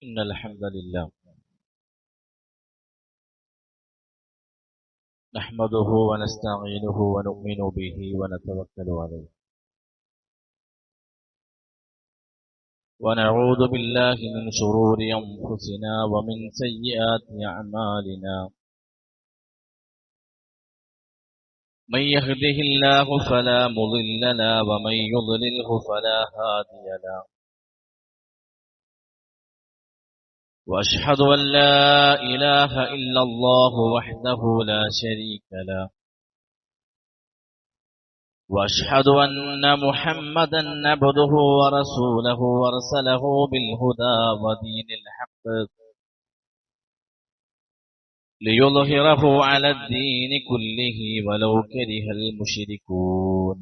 إن الحمد لله نحمده ونستعينه ونؤمن به ونتوكل عليه ونعوذ بالله من شرور أنفسنا ومن سيئات أعمالنا من يهده الله فلا مضل له ومن يضلله فلا هادي له وأشهد أن لا إله إلا الله وحده لا شريك له وأشهد أن محمدا عبده ورسوله ورسله بالهدى ودين الحق ليظهره على الدين كله ولو كره المشركون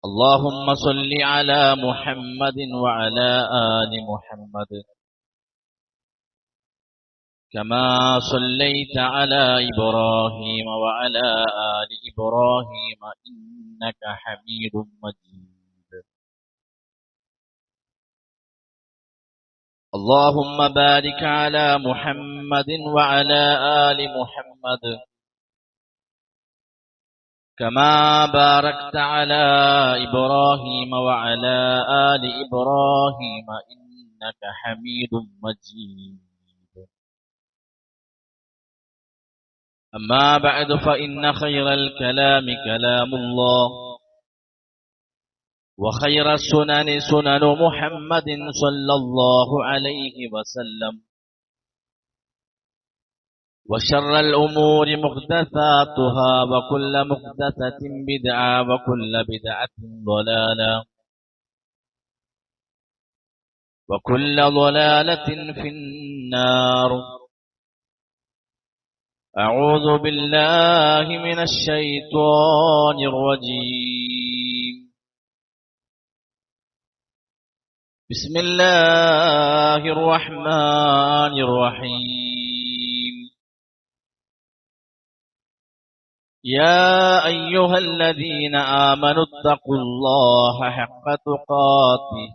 اللهم صل على محمد وعلى آل محمد كما صليت على إبراهيم وعلى آل إبراهيم إنك حميد مجيد اللهم بارك على محمد وعلى آل محمد كما باركت على إبراهيم وعلى آل إبراهيم إنك حميد مجيد أما بعد فإن خير الكلام كلام الله وخير السنن سنن محمد صلى الله عليه وسلم وشر الأمور محدثاتها وكل محدثة بدعة وكل بدعة ضلالة وكل ضلالة في النار أعوذ بالله من الشيطان الرجيم بسم الله الرحمن الرحيم يا أيها الذين آمنوا اتقوا الله حق تقاته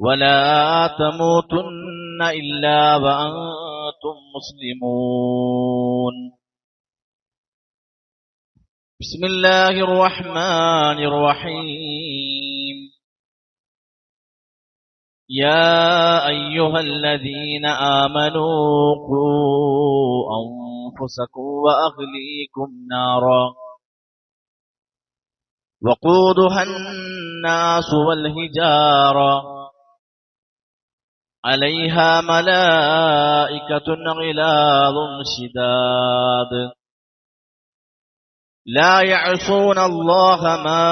ولا تموتن إلا وأنتم مسلمون بسم الله الرحمن الرحيم يا أيها الذين آمنوا قوا أنفسكم وأهليكم نارا وقودها الناس والحجارة عليها ملائكة غلاظ شداد لا يعصون الله ما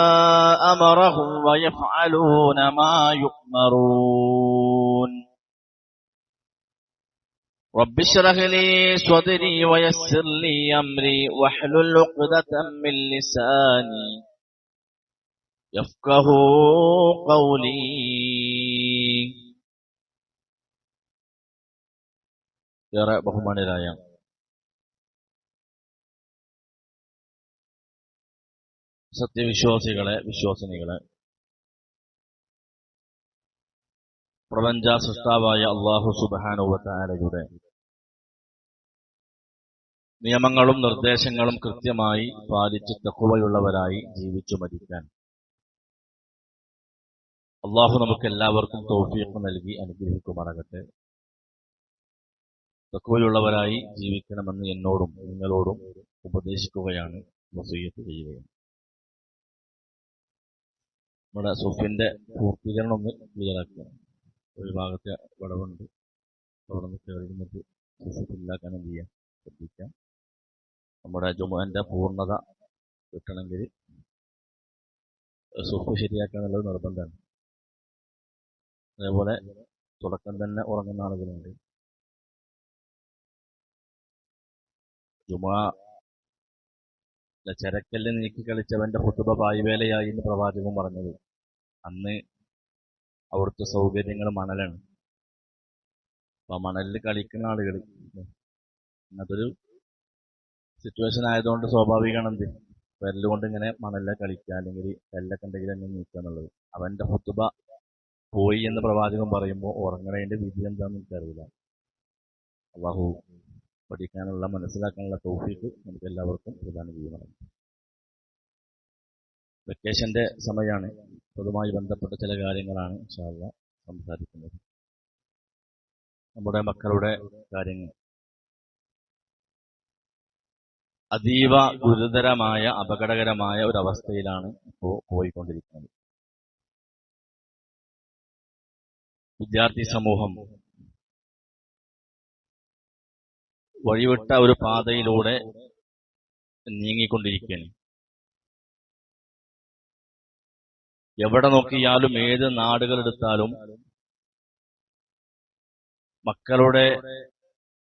أمرهم ويفعلون ما يؤمرون رب اشرح لي صدري ويسر لي أمري واحلل عقدة من لساني يفقه قولي ഏറെ ബഹുമാനരായ സത്യവിശ്വാസികളെ വിശ്വാസിനികളെ, പ്രപഞ്ച സൃഷ്ടാവായ അല്ലാഹു സുബ്ഹാനഹു വ തആലയുടെ നിയമങ്ങളും നിർദ്ദേശങ്ങളും കൃത്യമായി പാലിച്ച് തഖ്വയുള്ളവരായി ജീവിച്ചു മരിക്കാൻ അല്ലാഹു നമുക്ക് എല്ലാവർക്കും തൗഫീഖ് നൽകി അനുഗ്രഹിക്കുമാറാകട്ടെ. തഖ്വയുള്ളവരായി ജീവിക്കണമെന്ന് എന്നോടും നിങ്ങളോടും ഉപദേശിക്കുകയാണ്, വസിയ്യത്ത് ചെയ്യുകയാണ്. നമ്മുടെ സുഫിന്റെ പൂർത്തീകരണം ഒന്ന് ക്ലിയറാക്കുക. ഒരു ഭാഗത്തെ വടവുണ്ട്, അവിടെ നിന്ന് കയറുന്നത് സുഫില്ലാക്കാൻ എന്ത് ചെയ്യാം, ശ്രദ്ധിക്കാം. നമ്മുടെ ജുമുഅന്റെ പൂർണ്ണത കിട്ടണമെങ്കിൽ സുഫ് ശരിയാക്കുക എന്നുള്ളത് നിർബന്ധമാണ്. അതേപോലെ തുടക്കം തന്നെ ഉറങ്ങുന്ന ആളുകളുണ്ട്. ജുമുഅ ചരക്കല്ല് നീക്കി കളിച്ചവന്റെ ഖുതുബ പായ്വേലയായി എന്ന് പ്രവാചകൻ പറഞ്ഞത്. അന്ന് അവിടുത്തെ സൗകര്യങ്ങൾ മണലാണ്. അപ്പൊ മണലിൽ കളിക്കുന്ന ആളുകൾ അതൊരു സിറ്റുവേഷൻ ആയതുകൊണ്ട് സ്വാഭാവികമാണ് എന്ത് വിരലുകൊണ്ട് ഇങ്ങനെ മണലിൽ കളിക്കുക, അല്ലെങ്കിൽ കല്ലൊക്കെ ഉണ്ടെങ്കിൽ അങ്ങനെ നീക്കുക എന്നുള്ളത്. അവന്റെ ഖുതുബ പോയി എന്ന് പ്രവാചകൻ പറയുമ്പോൾ ഉറങ്ങണതിന്റെ വിധി എന്താണെന്ന് എനിക്കറിയില്ല. അള്ളാഹു പഠിക്കാനുള്ള മനസ്സിലാക്കാനുള്ള തൗഫീഖ് നമുക്ക് എല്ലാവർക്കും പ്രദാനം ചെയ്യണം. വെക്കേഷന്റെ സമയമാണ്. അതുമായി ബന്ധപ്പെട്ട ചില കാര്യങ്ങളാണ് ഇൻഷാ അല്ലാഹ് സംസാരിക്കുന്നത്. നമ്മുടെ മക്കളുടെ കാര്യങ്ങൾ അതീവ ഗുരുതരമായ അപകടകരമായ ഒരവസ്ഥയിലാണ് ഇപ്പോൾ പോയിക്കൊണ്ടിരിക്കുന്നത്. വിദ്യാർത്ഥി സമൂഹം വഴിവിട്ട ഒരു പാതയിലൂടെ നീങ്ങിക്കൊണ്ടിരിക്കുകയാണ്. എവിടെ നോക്കിയാലും ഏത് നാടുകളെടുത്താലും മക്കളുടെ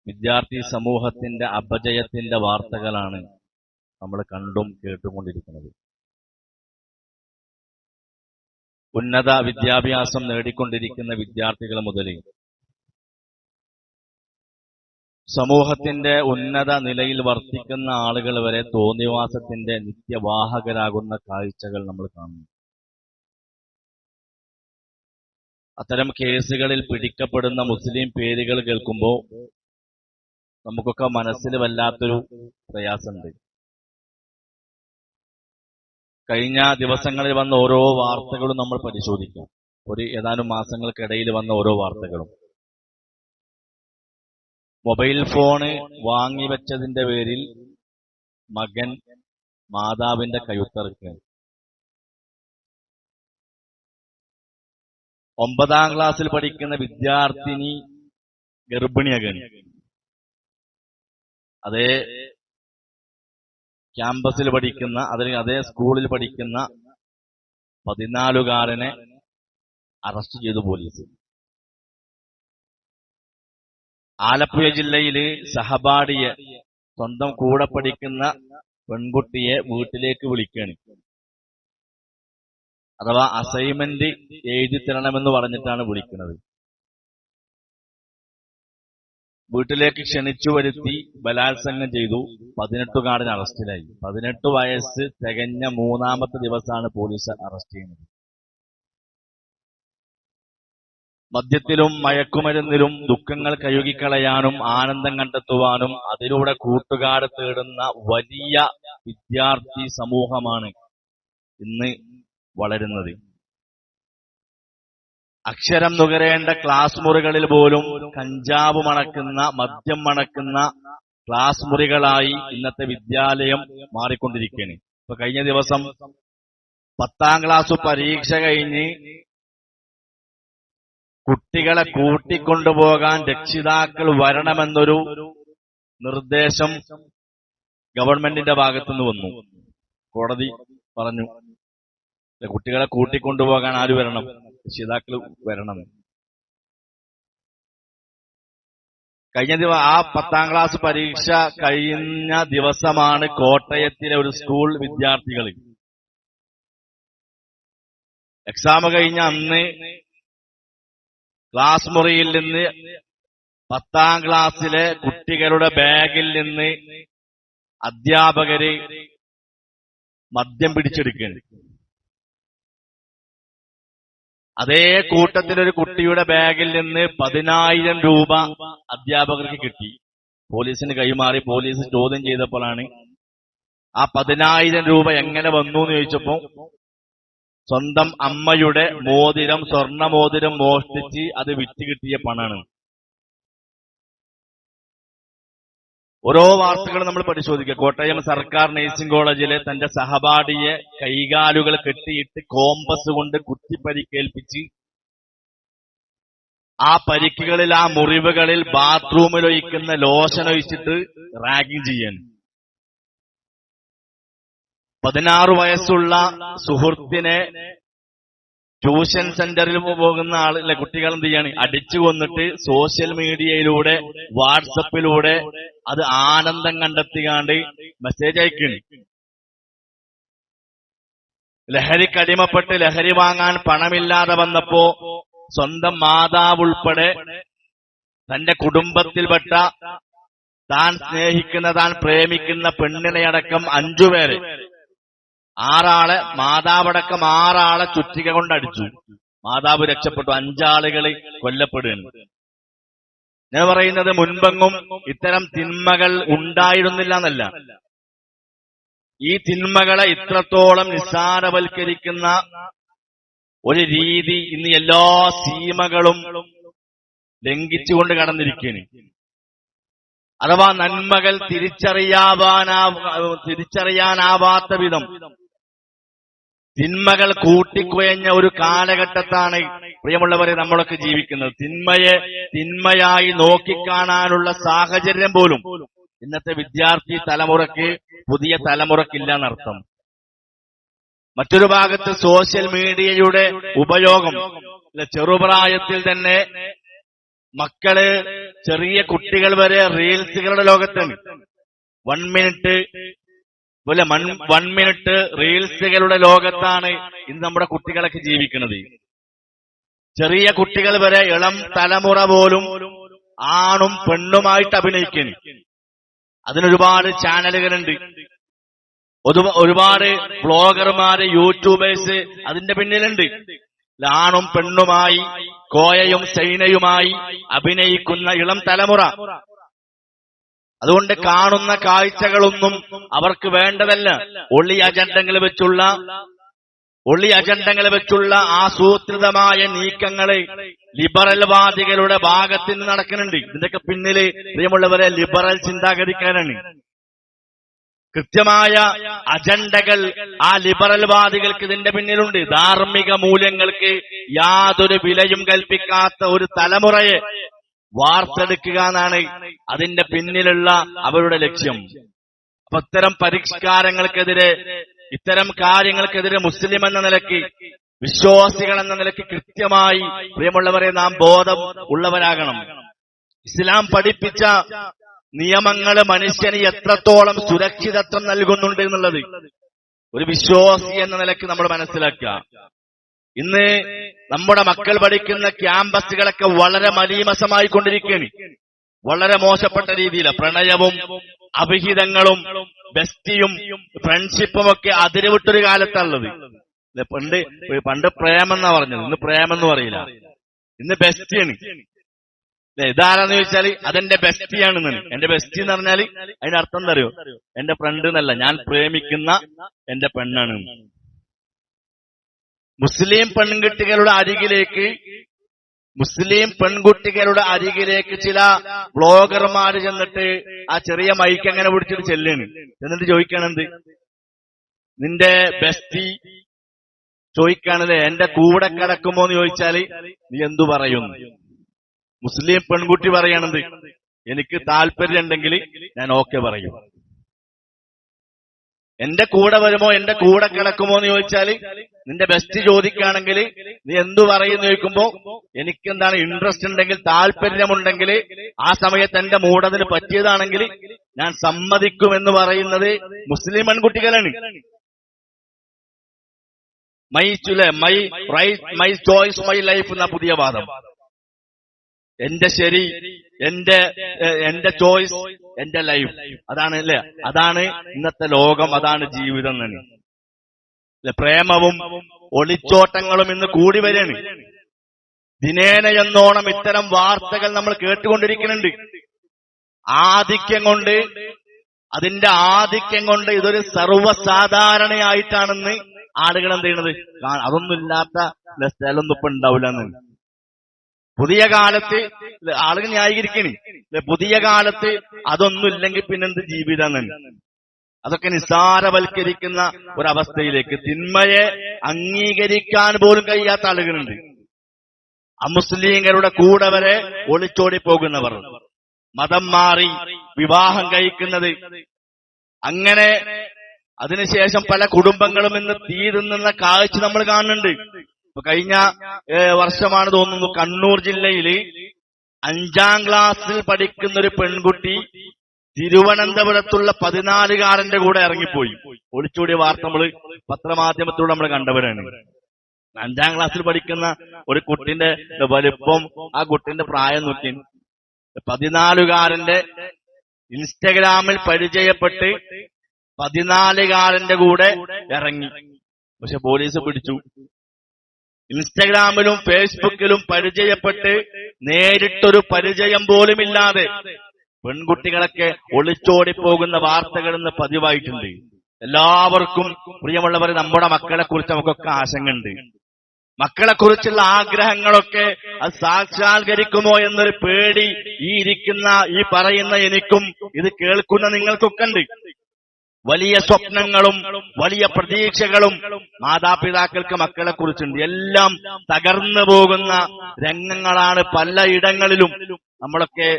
വിദ്യാർത്ഥി സമൂഹത്തിന്റെ അപജയത്തിന്റെ വാർത്തകളാണ് നമ്മൾ കണ്ടും കേട്ടുകൊണ്ടിരിക്കുന്നത്. ഉന്നത വിദ്യാഭ്യാസം നേടിക്കൊണ്ടിരിക്കുന്ന വിദ്യാർത്ഥികൾ മുതൽ സമൂഹത്തിന്റെ ഉന്നത നിലയിൽ വർത്തിക്കുന്ന ആളുകൾ വരെ തോന്നിവാസത്തിന്റെ നിത്യവാഹകരാകുന്ന കാഴ്ചകൾ നമ്മൾ കാണുന്നു. അത്തരം കേസുകളിൽ പിടിക്കപ്പെടുന്ന മുസ്ലിം പേരുകൾ കേൾക്കുമ്പോൾ നമുക്കൊക്കെ മനസ്സിൽ വല്ലാത്തൊരു പ്രയാസമുണ്ട്. കഴിഞ്ഞ ദിവസങ്ങളിൽ വന്ന ഓരോ വാർത്തകളും നമ്മൾ പരിശോധിക്കാം. ഒരു ഏതാനും മാസങ്ങൾക്കിടയിൽ വന്ന ഓരോ വാർത്തകളും. മൊബൈൽ ഫോണ് വാങ്ങിവെച്ചതിന്റെ പേരിൽ മകൻ മാതാവിന്റെ കഴുത്തറുക്കുക. 9ാം ക്ലാസ്സിൽ പഠിക്കുന്ന വിദ്യാർത്ഥിനി ഗർഭിണിയാകാണ്. അതേ ക്യാമ്പസിൽ പഠിക്കുന്ന അതേ സ്കൂളിൽ പഠിക്കുന്ന 14കാരനെ അറസ്റ്റ് ചെയ്തു പോലീസ്. ആലപ്പുഴ ജില്ലയില് സഹപാഠിയെ, സ്വന്തം കൂടെ പഠിക്കുന്ന പെൺകുട്ടിയെ വീട്ടിലേക്ക് വിളിക്കുകയാണ്. അഥവാ അസൈൻമെന്റ് എഴുതി തരണമെന്ന് പറഞ്ഞിട്ടാണ് വിളിക്കുന്നത്. വീട്ടിലേക്ക് ക്ഷണിച്ചു വരുത്തി ബലാത്സംഗം ചെയ്തു. 18കാരൻ അറസ്റ്റിലായി. 18 വയസ്സ് തികഞ്ഞ 3ാമത്തെ ദിവസമാണ് പോലീസ് അറസ്റ്റ് ചെയ്യുന്നത്. മദ്യത്തിലും മയക്കുമരുന്നിലും ദുഃഖങ്ങൾ കഴുകിക്കളയാനും ആനന്ദം കണ്ടെത്തുവാനും അതിലൂടെ കൂട്ടുകാരെ തേടുന്ന വലിയ വിദ്യാർത്ഥി സമൂഹമാണ് ഇന്ന് വളരുന്നത്. അക്ഷരം നുകരേണ്ട ക്ലാസ് മുറികളിൽ പോലും കഞ്ചാവ് മണക്കുന്ന, മദ്യം മണക്കുന്ന ക്ലാസ് മുറികളായി ഇന്നത്തെ വിദ്യാലയം മാറിക്കൊണ്ടിരിക്കുകയാണ്. ഇപ്പൊ കഴിഞ്ഞ ദിവസം 10ാം ക്ലാസ് പരീക്ഷ കഴിഞ്ഞ് കുട്ടികളെ കൂട്ടിക്കൊണ്ടുപോകാൻ രക്ഷിതാക്കൾ വരണമെന്നൊരു നിർദ്ദേശം ഗവൺമെന്റിന്റെ ഭാഗത്തുനിന്ന് വന്നു. കോടതി പറഞ്ഞു, കുട്ടികളെ കൂട്ടിക്കൊണ്ടുപോകാൻ ആര് വരണം? രക്ഷിതാക്കൾ വരണം. കഴിഞ്ഞ ആ 10ാം ക്ലാസ് പരീക്ഷ കഴിഞ്ഞ ദിവസമാണ് കോട്ടയത്തിലെ ഒരു സ്കൂൾ വിദ്യാർത്ഥികൾ എക്സാം കഴിഞ്ഞ അന്ന് ക്ലാസ് മുറിയിൽ നിന്ന് 10ാം ക്ലാസ്സിലെ കുട്ടികളുടെ ബാഗിൽ നിന്ന് അധ്യാപകര് മദ്യം പിടിച്ചെടുക്കുകയാണ്. അതേ കൂട്ടത്തിലൊരു കുട്ടിയുടെ ബാഗിൽ നിന്ന് 10,000 രൂപ അധ്യാപകർക്ക് കിട്ടി. പോലീസിന് കൈമാറി. പോലീസ് ചോദ്യം ചെയ്തപ്പോഴാണ് ആ 10,000 രൂപ എങ്ങനെ വന്നു എന്ന് ചോദിച്ചപ്പോ സ്വന്തം അമ്മയുടെ മോതിരം, സ്വർണ്ണ മോതിരം മോഷ്ടിച്ച് അത് വിറ്റ് കിട്ടിയ പണാണ്. ഓരോ വാർത്തകൾ നമ്മൾ പരിശോധിക്കുക. കോട്ടയം സർക്കാർ നഴ്സിംഗ് കോളേജിലെ തന്റെ സഹപാഠിയെ കൈകാലുകൾ കെട്ടിയിട്ട് കോമ്പസ് കൊണ്ട് കുത്തിപ്പരിക്കേൽപ്പിച്ച് ആ പരിക്കുകളിൽ, ആ മുറിവുകളിൽ ബാത്റൂമിൽ ഒഴിക്കുന്ന ലോഷൻ ഒഴിച്ചിട്ട് റാഗിങ് ചെയ്യാൻ. 16 വയസ്സുള്ള സുഹൃത്തിനെ ട്യൂഷൻ സെന്ററിൽ പോകുന്ന ആളിലെ കുട്ടികൾ എന്ത് ചെയ്യാണ്? അടിച്ചു കൊന്നിട്ട് സോഷ്യൽ മീഡിയയിലൂടെ, വാട്സപ്പിലൂടെ അത് ആനന്ദം കണ്ടെത്തിക്കാണ്ട് മെസ്സേജ് അയക്കുന്നു. ലഹരിക്കടിമപ്പെട്ട് ലഹരി വാങ്ങാൻ പണമില്ലാതെ വന്നപ്പോ സ്വന്തം മാതാവ് ഉൾപ്പെടെ തന്റെ കുടുംബത്തിൽപ്പെട്ട താൻ സ്നേഹിക്കുന്ന, താൻ പ്രേമിക്കുന്ന പെണ്ണിനെ അടക്കം 5 പേരെ, 6 ആളെ, മാതാവടക്കം 6 ആളെ ചുറ്റിക കൊണ്ടടിച്ചു. മാതാവ് രക്ഷപ്പെട്ടു, 5 ആളുകൾ കൊല്ലപ്പെടുകയാണ്. ഞാൻ പറയുന്നത് മുൻപെങ്ങും ഇത്തരം തിന്മകൾ ഉണ്ടായിരുന്നില്ല എന്നല്ല. ഈ തിന്മകളെ ഇത്രത്തോളം നിസ്സാരവൽക്കരിക്കുന്ന ഒരു രീതി ഇന്ന് എല്ലാ സീമകളും ലംഘിച്ചുകൊണ്ട് കടന്നിരിക്കുകയാണ്. അഥവാ നന്മകൾ തിരിച്ചറിയാനാവാത്ത വിധം തിന്മകൾ കൂട്ടിക്കുഴഞ്ഞ ഒരു കാലഘട്ടത്താണ് പ്രിയമുള്ളവരെ നമ്മളൊക്കെ ജീവിക്കുന്നത്. തിന്മയെ തിന്മയായി നോക്കിക്കാണാനുള്ള സാഹചര്യം പോലും ഇന്നത്തെ വിദ്യാർത്ഥി തലമുറയ്ക്ക്, പുതിയ തലമുറക്കില്ല എന്നർത്ഥം. മറ്റൊരു ഭാഗത്ത് സോഷ്യൽ മീഡിയയുടെ ഉപയോഗം ചെറുപ്രായത്തിൽ തന്നെ മക്കള്, ചെറിയ കുട്ടികൾ വരെ റീൽസുകളുടെ ലോകത്താണ്. 1 മിനിറ്റ് റീൽസുകളുടെ ലോകത്താണ് ഇന്ന് നമ്മുടെ കുട്ടികളൊക്കെ ജീവിക്കുന്നത്. ചെറിയ കുട്ടികൾ വരെ, ഇളം തലമുറ പോലും ആണും പെണ്ണുമായിട്ട് അഭിനയിക്കുന്നു. അതിനൊരുപാട് ചാനലുകളുണ്ട്, ഒരുപാട് ബ്ലോഗർമാര്, യൂട്യൂബേഴ്സ് അതിന്റെ പിന്നിലുണ്ട്. ആണും പെണ്ണുമായി, കോയയും സൈനയുമായി അഭിനയിക്കുന്ന ഇളം തലമുറ. അതുകൊണ്ട് കാണുന്ന കാഴ്ചകളൊന്നും അവർക്ക് വേണ്ടതല്ല. ഒളി അജണ്ടങ്ങൾ വെച്ചുള്ള ആസൂത്രിതമായ നീക്കങ്ങള് ലിബറൽവാദികളുടെ ഭാഗത്ത് നിന്ന് നടക്കുന്നുണ്ട്. ഇതിന്റെയൊക്കെ പിന്നില് പ്രിയമുള്ളവരെ ലിബറൽ ചിന്താഗതിക്കാരാണ്. കൃത്യമായ അജണ്ടകൾ ആ ലിബറൽവാദികൾക്ക് ഇതിന്റെ പിന്നിലുണ്ട്. ധാർമ്മിക മൂല്യങ്ങൾക്ക് യാതൊരു വിലയും കൽപ്പിക്കാത്ത ഒരു തലമുറയെ വാർത്തെടുക്കുക എന്നാണ് അതിന്റെ പിന്നിലുള്ള അവരുടെ ലക്ഷ്യം. അപ്പൊ ഇത്തരം പരിഷ്കാരങ്ങൾക്കെതിരെ, ഇത്തരം കാര്യങ്ങൾക്കെതിരെ മുസ്ലിം എന്ന നിലയ്ക്ക്, വിശ്വാസികൾ എന്ന നിലയ്ക്ക് കൃത്യമായി പ്രിയമുള്ളവരെ നാം ബോധം ഉള്ളവരാകണം. ഇസ്ലാം പഠിപ്പിച്ച നിയമങ്ങൾ മനുഷ്യന് എത്രത്തോളം സുരക്ഷിതത്വം നൽകുന്നുണ്ട് എന്നുള്ളത് ഒരു വിശ്വാസി എന്ന നിലയ്ക്ക് നമ്മൾ മനസ്സിലാക്കുക. ഇന്ന് നമ്മുടെ മക്കൾ പഠിക്കുന്ന ക്യാമ്പസുകളൊക്കെ വളരെ മലീമസമായി കൊണ്ടിരിക്കുകയാണ്. വളരെ മോശപ്പെട്ട രീതിയിലാണ്. പ്രണയവും അഭിഹിതങ്ങളും ബെസ്റ്റിയും ഫ്രണ്ട്ഷിപ്പും ഒക്കെ അതിരുവിട്ടൊരു കാലത്താണുള്ളത്. പണ്ട് പ്രേമെന്നാ പറഞ്ഞത്, ഇന്ന് പ്രേമെന്ന് പറയില്ല, ഇന്ന് ബെസ്റ്റിയാണ്. ഇതാരാന്ന് ചോദിച്ചാല് അതെന്റെ ബെസ്റ്റിയാണെന്ന്. എന്റെ ബെസ്റ്റി എന്ന് പറഞ്ഞാല് അതിന്റെ അർത്ഥം എന്താ അറിയോ? എന്റെ ഫ്രണ്ട് എന്നല്ല, ഞാൻ പ്രേമിക്കുന്ന എന്റെ പെണ്ണാണ്. മുസ്ലിം പെൺകുട്ടികളുടെ അരികിലേക്ക് ചില ബ്ലോഗർമാര് ചെന്നിട്ട് ആ ചെറിയ മൈക്ക് അങ്ങനെ പിടിച്ചിട്ട് ചെല്ലാണ്. എന്നിട്ട് ചോദിക്കണെന്ത്, നിന്റെ ബെസ്റ്റി ചോദിക്കാണത് എന്റെ കൂടെ കിടക്കുമോ എന്ന് ചോദിച്ചാല് നീ എന്തു പറയുന്നു? മുസ്ലിം പെൺകുട്ടി പറയണത് എനിക്ക് താല്പര്യം ഉണ്ടെങ്കിൽ ഞാൻ ഓക്കെ പറയും. എന്റെ കൂടെ വരുമോ, എന്റെ കൂടെ കിടക്കുമോ എന്ന് ചോദിച്ചാല് നിന്റെ ബെസ്റ്റ് ചോദിക്കുകയാണെങ്കിൽ നീ എന്തു പറയുന്നു ചോദിക്കുമ്പോ എനിക്കെന്താണ് ഇൻട്രസ്റ്റ് ഉണ്ടെങ്കിൽ, താല്പര്യമുണ്ടെങ്കിൽ, ആ സമയത്ത് എന്റെ മൂടതിന് പറ്റിയതാണെങ്കിൽ ഞാൻ സമ്മതിക്കുമെന്ന് പറയുന്നത് മുസ്ലിം പെൺകുട്ടികളാണ്. മൈ ചോയ്സ് മൈ ലൈഫ് എന്ന പുതിയ വാദം. എന്റെ ശരി, എന്റെ ചോയ്സ്, എന്റെ ലൈഫ്, അതാണ് അല്ലേ, അതാണ് ഇന്നത്തെ ലോകം, അതാണ് ജീവിതം തന്നെ. പ്രേമവും ഒളിച്ചോട്ടങ്ങളും ഇന്ന് കൂടി വരികയാണ്. ദിനേന എന്നോണം ഇത്തരം വാർത്തകൾ നമ്മൾ കേട്ടുകൊണ്ടിരിക്കുന്നുണ്ട്. അതിന്റെ ആധിക്യം കൊണ്ട് ഇതൊരു സർവ്വസാധാരണയായിട്ടാണെന്ന് ആളുകൾ എന്ത് ചെയ്യണത്, അതൊന്നും ഇല്ലാത്ത സ്ഥലമൊന്നും ഇപ്പൊ ഉണ്ടാവില്ലെന്ന്. പുതിയ കാലത്ത് ആളുകൾ ന്യായീകരിക്കണേ, പുതിയ കാലത്ത് അതൊന്നും ഇല്ലെങ്കിൽ പിന്നെന്ത് ജീവിതം തന്നെ. അതൊക്കെ നിസ്സാരവൽക്കരിക്കുന്ന ഒരവസ്ഥയിലേക്ക്, തിന്മയെ അംഗീകരിക്കാൻ പോലും കഴിയാത്ത ആളുകളുണ്ട്. അമുസ്ലിങ്ങളുടെ കൂടെ വരെ ഒളിച്ചോടി പോകുന്നവർ, മതം മാറി വിവാഹം കഴിക്കുന്നത്, അങ്ങനെ അതിനുശേഷം പല കുടുംബങ്ങളും ഇന്ന് തീരുന്ന കാഴ്ച നമ്മൾ കാണുന്നുണ്ട്. ഇപ്പൊ കഴിഞ്ഞ വർഷമാണ് തോന്നുന്നു, കണ്ണൂർ ജില്ലയില് 5ാം ക്ലാസ്സിൽ പഠിക്കുന്ന ഒരു പെൺകുട്ടി തിരുവനന്തപുരത്തുള്ള 14കാരന്റെ കൂടെ ഇറങ്ങിപ്പോയി. ഒളിച്ചോടിയ വാർത്ത നമ്മൾ പത്രമാധ്യമത്തിലൂടെ നമ്മൾ കണ്ടവരാണ്. 5ാം ക്ലാസ്സിൽ പഠിക്കുന്ന ഒരു കുട്ടിന്റെ വലിപ്പം, ആ കുട്ടിന്റെ പ്രായം നോക്കി 14കാരന്റെ ഇൻസ്റ്റഗ്രാമിൽ പരിചയപ്പെട്ട് 14കാരന്റെ കൂടെ ഇറങ്ങി. പക്ഷെ പോലീസ് പിടിച്ചു. ഇൻസ്റ്റഗ്രാമിലും ഫേസ്ബുക്കിലും പരിചയപ്പെട്ട് നേരിട്ടൊരു പരിചയം പോലുമില്ലാതെ പെൺകുട്ടികളൊക്കെ ഒളിച്ചോടിപ്പോകുന്ന വാർത്തകൾ ഇന്ന് പതിവായിട്ടുണ്ട്. എല്ലാവർക്കും പ്രിയമുള്ളവരെ, നമ്മുടെ മക്കളെ കുറിച്ച് നമുക്കൊക്കെ ആശങ്കയുണ്ട്. മക്കളെ കുറിച്ചുള്ള ആഗ്രഹങ്ങളൊക്കെ അത് സാക്ഷാത്കരിക്കുമോ എന്നൊരു പേടി ഈ പറയുന്ന എനിക്കും ഇത് കേൾക്കുന്ന നിങ്ങൾക്കൊക്കെ ഉണ്ട്. വലിയ സ്വപ്നങ്ങളും വലിയ പ്രതീക്ഷകളും മാതാപിതാക്കൾക്ക് മക്കളെ കുറിച്ചുണ്ട്. എല്ലാം തകർന്നു പോകുന്ന രംഗങ്ങളാണ് പലയിടങ്ങളിലും നമ്മളൊക്കെ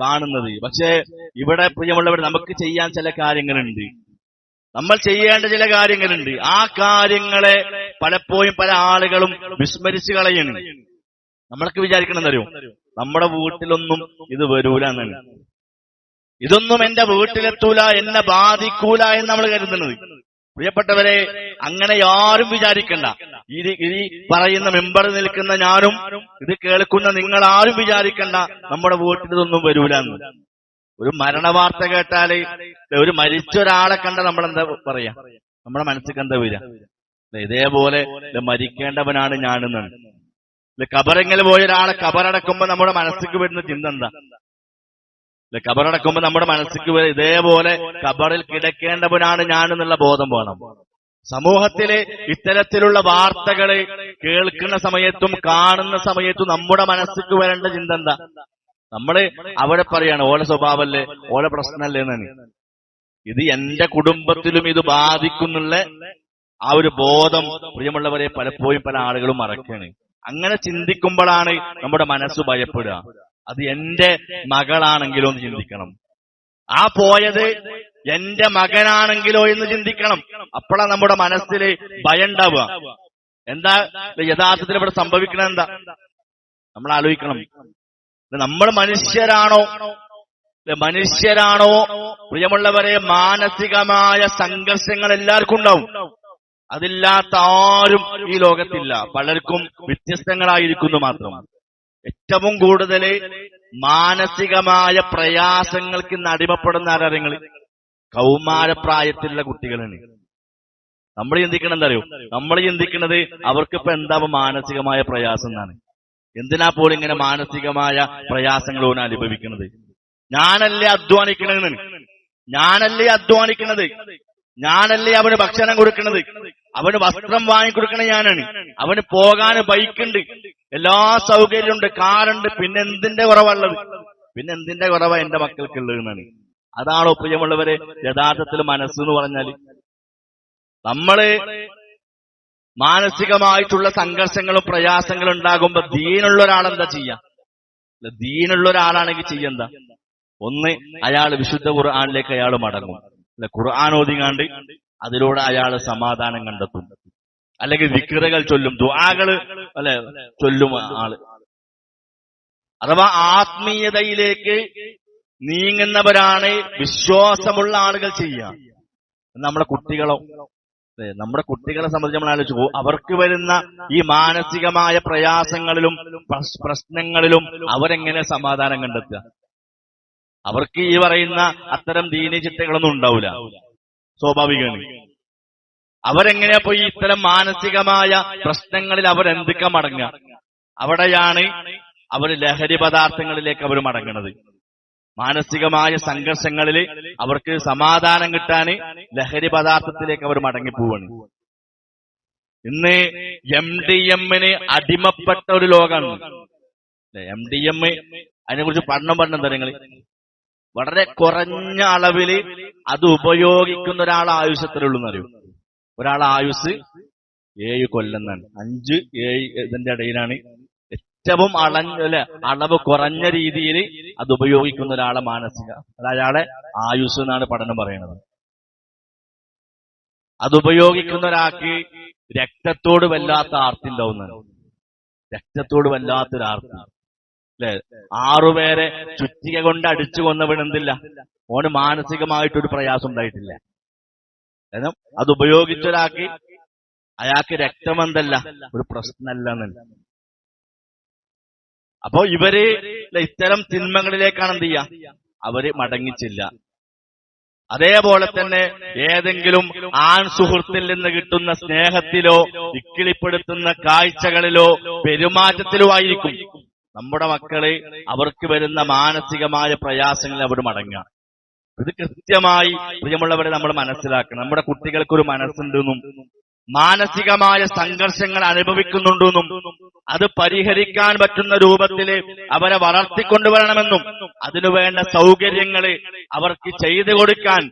കാണുന്നത്. പക്ഷേ ഇവിടെ പ്രിയമുള്ളവർ, നമുക്ക് ചെയ്യാൻ ചില കാര്യങ്ങളുണ്ട്, നമ്മൾ ചെയ്യേണ്ട ചില കാര്യങ്ങളുണ്ട്. ആ കാര്യങ്ങളെ പലപ്പോഴും പല ആളുകളും വിസ്മരിച്ചു കളയുന്നു. നമ്മളൊക്കെ വിചാരിക്കണമെന്നറിയോ, നമ്മുടെ വീട്ടിലൊന്നും ഇത് വരൂല എന്നാണ്. ഇതൊന്നും എന്റെ വീട്ടിലെത്തൂല, എന്നെ ബാധിക്കൂല എന്ന് നമ്മൾ കരുതുന്നത്. പ്രിയപ്പെട്ടവരെ, അങ്ങനെ ആരും വിചാരിക്കണ്ട. ഈ പറയുന്ന മെമ്പർ നിൽക്കുന്ന ഞാനും ഇത് കേൾക്കുന്ന നിങ്ങൾ ആരും വിചാരിക്കണ്ട നമ്മുടെ വീട്ടിൽ ഇതൊന്നും വരൂല എന്ന്. ഒരു മരണവാർത്ത കേട്ടാല്, ഒരു മരിച്ച ഒരാളെ കണ്ട നമ്മളെന്താ പറയാ, നമ്മുടെ മനസ്സിൽ എന്താ വരിക? ഇതേപോലെ മരിക്കേണ്ടവനാണ് ഞാനെന്നാണ്. കബറെങ്കിൽ പോയ ഒരാളെ കബറടക്കുമ്പോ നമ്മുടെ മനസ്സിക്ക് വരുന്ന ചിന്ത എന്താ? കബറടക്കുമ്പോ നമ്മുടെ മനസ്സിക്ക് ഇതേപോലെ കബറിൽ കിടക്കേണ്ടവനാണ് ഞാനെന്നുള്ള ബോധം വേണം. സമൂഹത്തിലെ ഇത്തരത്തിലുള്ള വാർത്തകള് കേൾക്കുന്ന സമയത്തും കാണുന്ന സമയത്തും നമ്മുടെ മനസ്സിക്ക് വരേണ്ട ചിന്ത എന്താ? നമ്മള് അവിടെ പറയാണ് ഓല സ്വഭാവല്ലേ, ഓല പ്രശ്നമല്ലേ എന്നാണ്. ഇത് എന്റെ കുടുംബത്തിലും ഇത് ബാധിക്കുന്നുള്ള ആ ഒരു ബോധം പ്രിയമുള്ളവരെ പലപ്പോഴും പല ആളുകളും മറക്കാണ്. അങ്ങനെ ചിന്തിക്കുമ്പോഴാണ് നമ്മുടെ മനസ്സ് ഭയപ്പെടുക. അത് എന്റെ മകളാണെങ്കിലോ എന്ന് ചിന്തിക്കണം, ആ പോയത് എന്റെ മകനാണെങ്കിലോ എന്ന് ചിന്തിക്കണം. അപ്പോഴാണ് നമ്മുടെ മനസ്സിൽ ഭയം ഉണ്ടാവുക. എന്താ യഥാർത്ഥത്തിൽ ഇവിടെ സംഭവിക്കണത്? എന്താ നമ്മൾ ആലോചിക്കണം. നമ്മൾ മനുഷ്യരാണോ പ്രിയമുള്ളവരെ? മാനസികമായ സംഘർഷങ്ങൾ എല്ലാവർക്കും ഉണ്ടാവും. അതില്ലാത്ത ആരും ഈ ലോകത്തില്ല. പലർക്കും വ്യത്യസ്തങ്ങളായിരിക്കുന്നു മാത്രം. ഏറ്റവും കൂടുതൽ മാനസികമായ പ്രയാസങ്ങൾക്ക് ഇന്ന് അടിമപ്പെടുന്ന ആരാങ്ങൾ? കൗമാരപ്രായത്തിലുള്ള കുട്ടികളാണ്. നമ്മൾ ചിന്തിക്കണം എന്താ അറിയോ? നമ്മൾ ചിന്തിക്കുന്നത് അവർക്കിപ്പോ എന്താവും മാനസികമായ പ്രയാസം എന്നാണ്. എന്തിനാ പോലും ഇങ്ങനെ മാനസികമായ പ്രയാസങ്ങൾ ഓൻ അനുഭവിക്കുന്നത്? ഞാനല്ലേ അധ്വാനിക്കണത്, ഞാനല്ലേ അവന് ഭക്ഷണം കൊടുക്കുന്നത്, അവന് വസ്ത്രം വാങ്ങിക്കൊടുക്കണ ഞാനാണ്, അവന് പോകാൻ ബൈക്കുണ്ട്, എല്ലാ സൗകര്യമുണ്ട്, കാറുണ്ട്, പിന്നെ എന്തിന്റെ കുറവുള്ളത്? പിന്നെ എന്തിന്റെ കുറവാ എന്റെ മക്കൾക്കുള്ളതെന്നാണ്. അതാണോ പ്രിയമുള്ളവരെ യഥാർത്ഥത്തിൽ മനസ്സെന്ന് പറഞ്ഞാൽ? നമ്മള് മാനസികമായിട്ടുള്ള സംഘർഷങ്ങളും പ്രയാസങ്ങളും ഉണ്ടാകുമ്പോ ദീനുള്ള ഒരാളെന്താ ചെയ്യാ? ദീനുള്ള ഒരാളാണെങ്കിൽ ചെയ്യെന്താ? ഒന്ന്, അയാൾ വിശുദ്ധ ഖുർആനിലേക്ക് അയാൾ മടങ്ങും. ഖുർആൻ ഓതിങ്ങാണ്ട് അതിലൂടെ അയാൾ സമാധാനം കണ്ടെത്തും. അല്ലെങ്കിൽ ദിക്റുകൾ ചൊല്ലും, ദുആകൾ ചൊല്ലും ആള്. അഥവാ ആത്മീയതയിലേക്ക് നീങ്ങുന്നവരാണ് വിശ്വാസമുള്ള ആളുകൾ ചെയ്യുക. നമ്മുടെ കുട്ടികളെ സംബന്ധിച്ച് നമ്മൾ ആലോചിച്ചു, അവർക്ക് വരുന്ന ഈ മാനസികമായ പ്രയാസങ്ങളിലും പ്രശ്നങ്ങളിലും അവരെങ്ങനെ സമാധാനം കണ്ടെത്തുക? അവർക്ക് ഈ പറയുന്ന അത്തരം ദീനി ചിട്ടകളൊന്നും ഉണ്ടാവില്ല, സ്വാഭാവികമാണ്. അവരെങ്ങനെയാ പോയി ഇത്തരം മാനസികമായ പ്രശ്നങ്ങളിൽ അവരെന്തൊക്കെ മടങ്ങുക? അവിടെയാണ് അവർ ലഹരി പദാർത്ഥങ്ങളിലേക്ക് അവർ മടങ്ങുന്നത്. മാനസികമായ സംഘർഷങ്ങളിൽ അവർക്ക് സമാധാനം കിട്ടാൻ ലഹരി പദാർത്ഥത്തിലേക്ക് അവർ മടങ്ങിപ്പോവാണ്. ഇന്ന് MDMന് അടിമപ്പെട്ട ഒരു ലോകമാണ്. MDM അതിനെക്കുറിച്ച് പഠനം എന്താ നിങ്ങൾ? വളരെ കുറഞ്ഞ അളവിൽ അത് ഉപയോഗിക്കുന്ന ഒരാൾ ആയുസ് എത്രയുള്ളൂ എന്നറിയോ? ഒരാൾ ആയുസ് 7 കൊല്ലം എന്നാണ്. 5-7 ഇതിന്റെ ഇടയിലാണ് ഏറ്റവും അളവ് കുറഞ്ഞ രീതിയിൽ അത് ഉപയോഗിക്കുന്ന ഒരാളെ അയാളെ ആയുസ് എന്നാണ് പഠനം പറയുന്നത്. അത് ഉപയോഗിക്കുന്ന ഒരാൾക്ക് രക്തത്തോട് വല്ലാത്ത ആർത്തി ഉണ്ടാവുന്നതാണ്. രക്തത്തോട് വല്ലാത്തൊരു ആർത്തി അല്ലെ? 6 പേരെ ചുറ്റിക കൊണ്ട് അടിച്ചു കൊന്നവൻ എന്തില്ല, ഓന് മാനസികമായിട്ടൊരു പ്രയാസം ഉണ്ടായിട്ടില്ല. കാരണം അത് ഉപയോഗിച്ച ഒരാൾക്ക് അയാൾക്ക് രക്തമെന്തല്ല ഒരു പ്രശ്നമല്ല എന്നല്ല. അപ്പോ ഇവര് ഇത്തരം തിന്മകളിലേക്കാണ് എന്ത് ചെയ്യുക? അവര് മടങ്ങിച്ചില്ല. അതേപോലെ തന്നെ ഏതെങ്കിലും ആൺ സുഹൃത്തിൽ നിന്ന് കിട്ടുന്ന സ്നേഹത്തിലോ ഇക്കിളിപ്പെടുത്തുന്ന കാഴ്ചകളിലോ പെരുമാറ്റത്തിലോ ആയിരിക്കും നമ്മുടെ മക്കള് അവർക്ക് വരുന്ന മാനസികമായ പ്രയാസങ്ങൾ അവർ മടങ്ങുക. ഇത് കൃത്യമായി പ്രിയമുള്ളവരെ നമ്മൾ മനസ്സിലാക്കണം. നമ്മുടെ കുട്ടികൾക്കൊരു മനസ്സുണ്ടെന്നും മാനസികമായ സംഘർഷങ്ങൾ അനുഭവിക്കുന്നുണ്ടെന്നും അത് പരിഹരിക്കാൻ പറ്റുന്ന രൂപത്തിൽ അവരെ വളർത്തിക്കൊണ്ടുവരണമെന്നും അതിനുവേണ്ട സൗകര്യങ്ങള് അവർക്ക് ചെയ്തു കൊടുക്കാൻ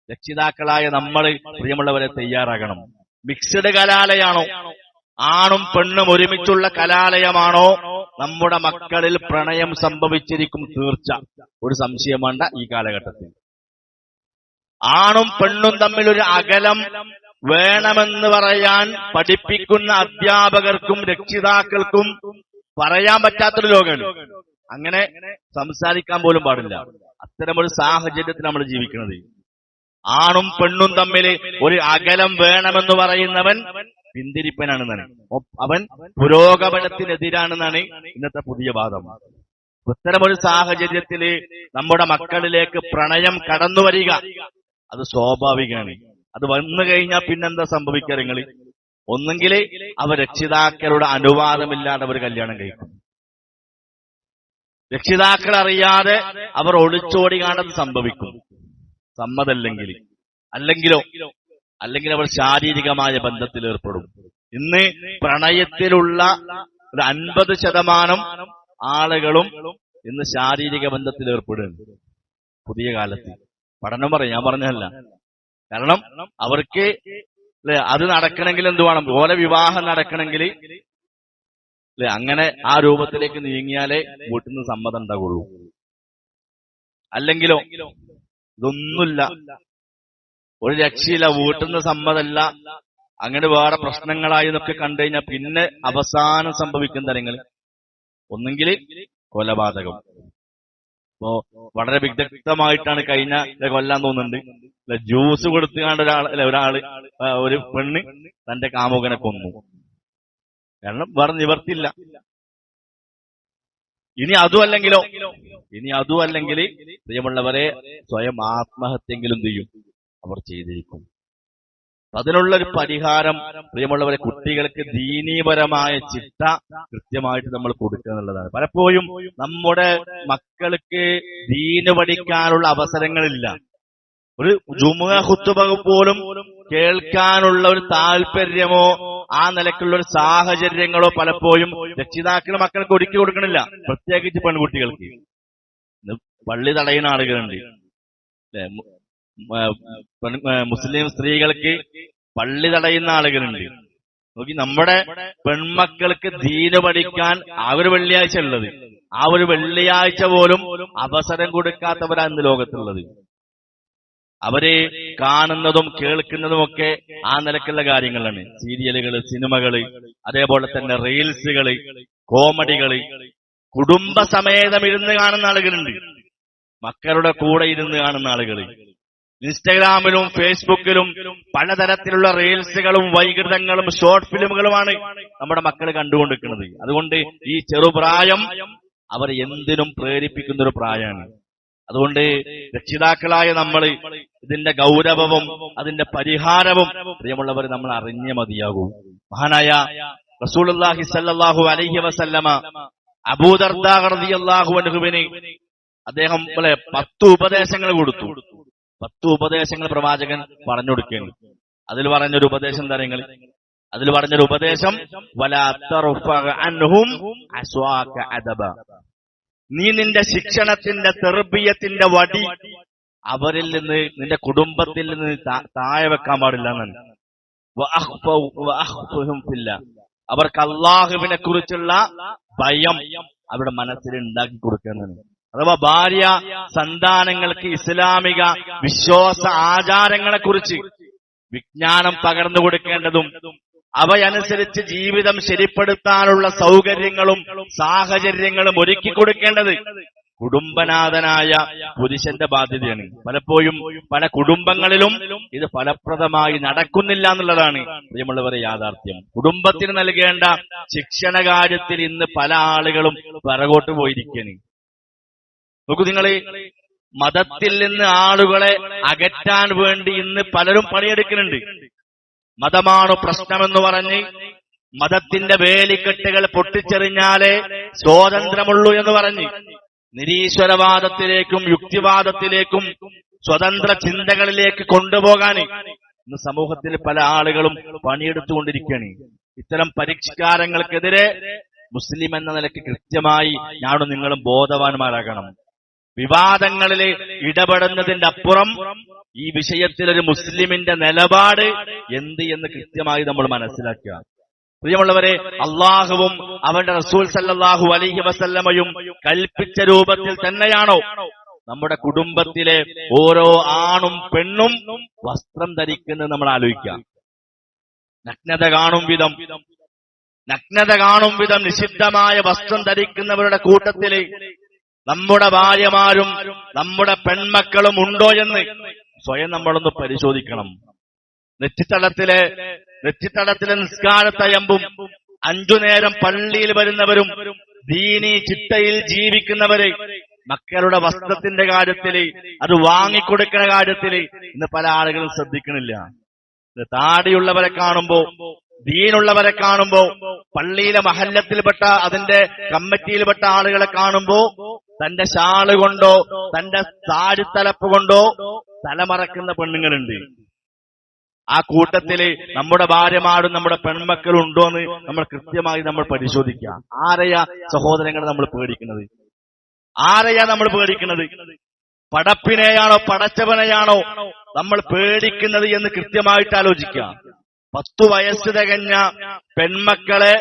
രക്ഷിതാക്കളായ നമ്മൾ പ്രിയമുള്ളവരെ തയ്യാറാകണം. മിക്സഡ് കലാലയാണോ, ആണും പെണ്ണും ഒരുമിച്ചുള്ള കലാലയമാണോ, നമ്മുടെ മക്കളിൽ പ്രണയം സംഭവിച്ചിരിക്കും തീർച്ച. ഒരു സംശയം വേണ്ട. ഈ കാലഘട്ടത്തിൽ ആണും പെണ്ണും തമ്മിൽ ഒരു അകലം വേണമെന്ന് പറയാൻ പഠിപ്പിക്കുന്ന അധ്യാപകർക്കും രക്ഷിതാക്കൾക്കും പറയാൻ പറ്റാത്തൊരു ലോകമാണ്. അങ്ങനെ സംസാരിക്കാൻ പോലും പാടില്ല. അത്തരമൊരു സാഹചര്യത്തിൽ നമ്മൾ ജീവിക്കുന്നത്. ആണും പെണ്ണും തമ്മിൽ ഒരു അകലം വേണമെന്ന് പറയുന്നവൻ പിന്തിരിപ്പനാണെന്നാണ്, അവൻ പുരോഗമനത്തിനെതിരാണെന്നാണ് ഇന്നത്തെ പുതിയ വാദം. ഇത്തരമൊരു സാഹചര്യത്തില് നമ്മുടെ മക്കളിലേക്ക് പ്രണയം കടന്നു വരിക അത് സ്വാഭാവികമാണ്. അത് വന്നു കഴിഞ്ഞാൽ പിന്നെന്താ സംഭവിക്കുക? നിങ്ങൾ ഒന്നെങ്കിൽ അവർ രക്ഷിതാക്കളുടെ അനുവാദമില്ലാതെ അവർ കല്യാണം കഴിക്കും. രക്ഷിതാക്കൾ അറിയാതെ അവർ ഒളിച്ചോടി കാണത് സംഭവിക്കും, സമ്മതല്ലെങ്കിൽ. അല്ലെങ്കിൽ അവർ ശാരീരികമായ ബന്ധത്തിൽ ഏർപ്പെടും. ഇന്ന് പ്രണയത്തിലുള്ള ഒരു 50% ആളുകളും ഇന്ന് ശാരീരിക ബന്ധത്തിൽ ഏർപ്പെടുന്നു പുതിയ കാലത്ത്. പഠനം പറയും, ഞാൻ പറഞ്ഞതല്ല. കാരണം അവർക്ക് അത് നടക്കണമെങ്കിൽ എന്ത് വേണം? ഓരോ വിവാഹം നടക്കണമെങ്കിൽ അങ്ങനെ ആ രൂപത്തിലേക്ക് നീങ്ങിയാലേ വീട്ടിൽ നിന്ന് സമ്മതം ഉണ്ടാകുള്ളൂ. അല്ലെങ്കിലോ ഇതൊന്നുമില്ല, ഒരു രക്ഷയില്ല, വീട്ടിൽ നിന്ന് സമ്മതമല്ല, അങ്ങനെ വേറെ പ്രശ്നങ്ങളായി എന്നൊക്കെ കണ്ടു കഴിഞ്ഞാൽ പിന്നെ അവസാനം സംഭവിക്കുന്ന കാര്യങ്ങൾ ഒന്നെങ്കിൽ കൊലപാതകം. ഇപ്പോ വളരെ വിദഗ്ധമായിട്ടാണ് കഴിഞ്ഞ കൊല്ലാൻ തോന്നുന്നുണ്ട്, ജ്യൂസ് കൊടുത്തുകൊണ്ട് ഒരു പെണ്ണ് തന്റെ കാമുകനെ കൊന്നു. കാരണം വേറെ നിവർത്തില്ല. ഇനി അതും അല്ലെങ്കിൽ പ്രിയമുള്ളവരെ സ്വയം ആത്മഹത്യയെങ്കിലും ചെയ്യും അവർ ചെയ്തിരിക്കും. അതിനുള്ളൊരു പരിഹാരം പ്രിയമുള്ളവരെ കുട്ടികൾക്ക് ദീനീപരമായ ചിട്ട കൃത്യമായിട്ട് നമ്മൾ കൊടുക്കുക എന്നുള്ളതാണ്. പലപ്പോഴും നമ്മുടെ മക്കൾക്ക് ദീന് പഠിക്കാനുള്ള അവസരങ്ങളില്ല. ഒരു ജുമുഅ ഖുത്ബ പോലും കേൾക്കാനുള്ള ഒരു താല്പര്യമോ ആ നിലക്കുള്ള ഒരു സാഹചര്യങ്ങളോ പലപ്പോഴും രക്ഷിതാക്കൾ മക്കൾക്ക് ഒരുക്കി കൊടുക്കണില്ല. പ്രത്യേകിച്ച് പെൺകുട്ടികൾക്ക്. പള്ളി തടയുന്ന ആളുകളുണ്ട്, മുസ്ലിം സ്ത്രീകൾക്ക് പള്ളി തടയുന്ന ആളുകളുണ്ട്. നോക്കി, നമ്മുടെ പെൺമക്കൾക്ക് ദീന് പഠിക്കാൻ ആ ഒരു വെള്ളിയാഴ്ച ഉള്ളത്, ആ ഒരു വെള്ളിയാഴ്ച പോലും അവസരം കൊടുക്കാത്തവരാണ് ഇന്ന് ലോകത്തുള്ളത്. അവര് കാണുന്നതും കേൾക്കുന്നതും ഒക്കെ ആ നിലക്കുള്ള കാര്യങ്ങളാണ്. സീരിയലുകള്, സിനിമകള്, അതേപോലെ തന്നെ റീൽസുകള്, കോമഡികള്. കുടുംബസമേതം ഇരുന്ന് കാണുന്ന ആളുകളുണ്ട്, മക്കളുടെ കൂടെ ഇരുന്ന് കാണുന്ന ആളുകൾ. ഇൻസ്റ്റഗ്രാമിലും ഫേസ്ബുക്കിലും പലതരത്തിലുള്ള റീൽസുകളും വൈകൃതങ്ങളും ഷോർട്ട് ഫിലിമുകളുമാണ് നമ്മുടെ മക്കൾ കണ്ടുകൊണ്ടിരിക്കുന്നത്. അതുകൊണ്ട് ഈ ചെറുപ്രായം അവർ എന്തിനും പ്രേരിപ്പിക്കുന്ന ഒരു പ്രായമാണ്. അതുകൊണ്ട് രക്ഷിതാക്കളായ നമ്മൾ ഇതിന്റെ ഗൗരവവും അതിന്റെ പരിഹാരവും പ്രിയമുള്ളവർ നമ്മൾ അറിഞ്ഞേ മതിയാകൂ. മഹാനായ റസൂലുള്ളാഹി സ്വല്ലല്ലാഹു അലൈഹി വസല്ലമ അബൂ ദർദാ റളിയല്ലാഹു അൻഹുവിന് അദ്ദേഹം 10 ഉപദേശങ്ങൾ കൊടുത്തു. 10 ഉപദേശങ്ങൾ പ്രവാചകൻ പറഞ്ഞു കൊടുക്കുകയാണ്. അതിൽ പറഞ്ഞൊരു ഉപദേശം തരങ്ങൾ, അതിൽ പറഞ്ഞൊരു ഉപദേശം വലാ തർഫഅ അൻഹും അസ്വാക അദബ, നീ നിന്റെ ശിക്ഷണത്തിന്റെ തെർബിയത്തിന്റെ വടി അവരിൽ നിന്ന്, നിന്റെ കുടുംബത്തിൽ നിന്ന് താഴെ വെക്കാൻ പാടില്ല എന്നാണ്. അവർക്ക് അള്ളാഹുവിനെ കുറിച്ചുള്ള ഭയം അവരുടെ മനസ്സിൽ ഉണ്ടാക്കി കൊടുക്കുന്നതാണ്. അഥവാ ഭാര്യ സന്താനങ്ങൾക്ക് ഇസ്ലാമിക വിശ്വാസ ആചാരങ്ങളെ കുറിച്ച് വിജ്ഞാനം പകർന്നു കൊടുക്കേണ്ടതും അവയനുസരിച്ച് ജീവിതം ശരിപ്പെടുത്താനുള്ള സൗകര്യങ്ങളും സാഹചര്യങ്ങളും ഒരുക്കി കൊടുക്കേണ്ടത് കുടുംബനാഥനായ പുരുഷന്റെ ബാധ്യതയാണ്. പലപ്പോഴും പല കുടുംബങ്ങളിലും ഇത് ഫലപ്രദമായി നടക്കുന്നില്ല എന്നുള്ളതാണ് പ്രിയമുള്ളവരെ യാഥാർത്ഥ്യം. കുടുംബത്തിന് നൽകേണ്ട ശിക്ഷണ കാര്യത്തിൽ ഇന്ന് പല ആളുകളും പിറകോട്ട് പോയിരിക്കുകയാണ്. നോക്കൂ, നിങ്ങൾ മതത്തിൽ നിന്ന് ആളുകളെ അകറ്റാൻ വേണ്ടി ഇന്ന് പലരും പണിയെടുക്കുന്നുണ്ട്. മതമാണ് പ്രശ്നമെന്ന് പറഞ്ഞ് മതത്തിന്റെ വേലിക്കെട്ടുകൾ പൊട്ടിച്ചെറിഞ്ഞാലേ സ്വാതന്ത്ര്യമുള്ളൂ എന്ന് പറഞ്ഞ് നിരീശ്വരവാദത്തിലേക്കും യുക്തിവാദത്തിലേക്കും സ്വതന്ത്ര ചിന്തകളിലേക്ക് കൊണ്ടുപോകാൻ ഇന്ന് സമൂഹത്തിൽ പല ആളുകളും പണിയെടുത്തുകൊണ്ടിരിക്കുകയാണ്. ഇത്തരം പരിഷ്കാരങ്ങൾക്കെതിരെ മുസ്ലിം എന്ന നിലയ്ക്ക് കൃത്യമായി ഞാനും നിങ്ങളും ബോധവാന്മാരാകണം. വിവാദങ്ങളിൽ ഇടപെടുന്നതിന്റെ അപ്പുറം ഈ വിഷയത്തിൽ ഒരു മുസ്ലിമിന്റെ നിലപാട് എന്ത് എന്ന് കൃത്യമായി നമ്മൾ മനസ്സിലാക്കുക. പ്രിയമുള്ളവരെ, അള്ളാഹുവും അവന്റെ റസൂൽ സല്ലല്ലാഹു അലൈഹി വസല്ലമയും കൽപ്പിച്ച രൂപത്തിൽ തന്നെയാണോ നമ്മുടെ കുടുംബത്തിലെ ഓരോ ആണും പെണ്ണും വസ്ത്രം ധരിക്കുന്നത് നമ്മൾ ആലോചിക്കാം. നഗ്നത കാണും വിധം നിഷിദ്ധമായ വസ്ത്രം ധരിക്കുന്നവരുടെ കൂട്ടത്തില് നമ്മുടെ ഭാര്യമാരും നമ്മുടെ പെൺമക്കളും ഉണ്ടോ എന്ന് സ്വയം നമ്മളൊന്ന് പരിശോധിക്കണം. നെറ്റിത്തടത്തിലെ നിസ്കാരത്തയമ്പും 5 നേരം പള്ളിയിൽ വരുന്നവരും ദീനി ചിട്ടയിൽ ജീവിക്കുന്നവര് മക്കളുടെ വസ്ത്രത്തിന്റെ കാര്യത്തില്, അത് വാങ്ങിക്കൊടുക്കുന്ന കാര്യത്തില് ഇന്ന് പല ആളുകളും ശ്രദ്ധിക്കണില്ല. താടിയുള്ളവരെ കാണുമ്പോ, ദീനുള്ളവരെ കാണുമ്പോ, പള്ളിയിലെ മഹല്ലത്തിൽപ്പെട്ട അതിന്റെ കമ്മിറ്റിയിൽപ്പെട്ട ആളുകളെ കാണുമ്പോ തന്റെ ഷാള് കൊണ്ടോ തന്റെ താടിത്തലപ്പ് കൊണ്ടോ തലമറക്കുന്ന പെണ്ണുങ്ങളുണ്ട്. ആ കൂട്ടത്തില് നമ്മുടെ ഭാര്യമാരും നമ്മുടെ പെൺമക്കളും ഉണ്ടോ എന്ന് നമ്മൾ കൃത്യമായി നമ്മൾ പരിശോധിക്കുക. ആരെയാ സഹോദരങ്ങൾ നമ്മൾ പേടിക്കുന്നത്? പടപ്പിനെയാണോ പടച്ചവനെയാണോ നമ്മൾ പേടിക്കുന്നത് എന്ന് കൃത്യമായിട്ട് ആലോചിക്കുക. 10 വയസ്സ് തികഞ്ഞ പെൺമക്കളെ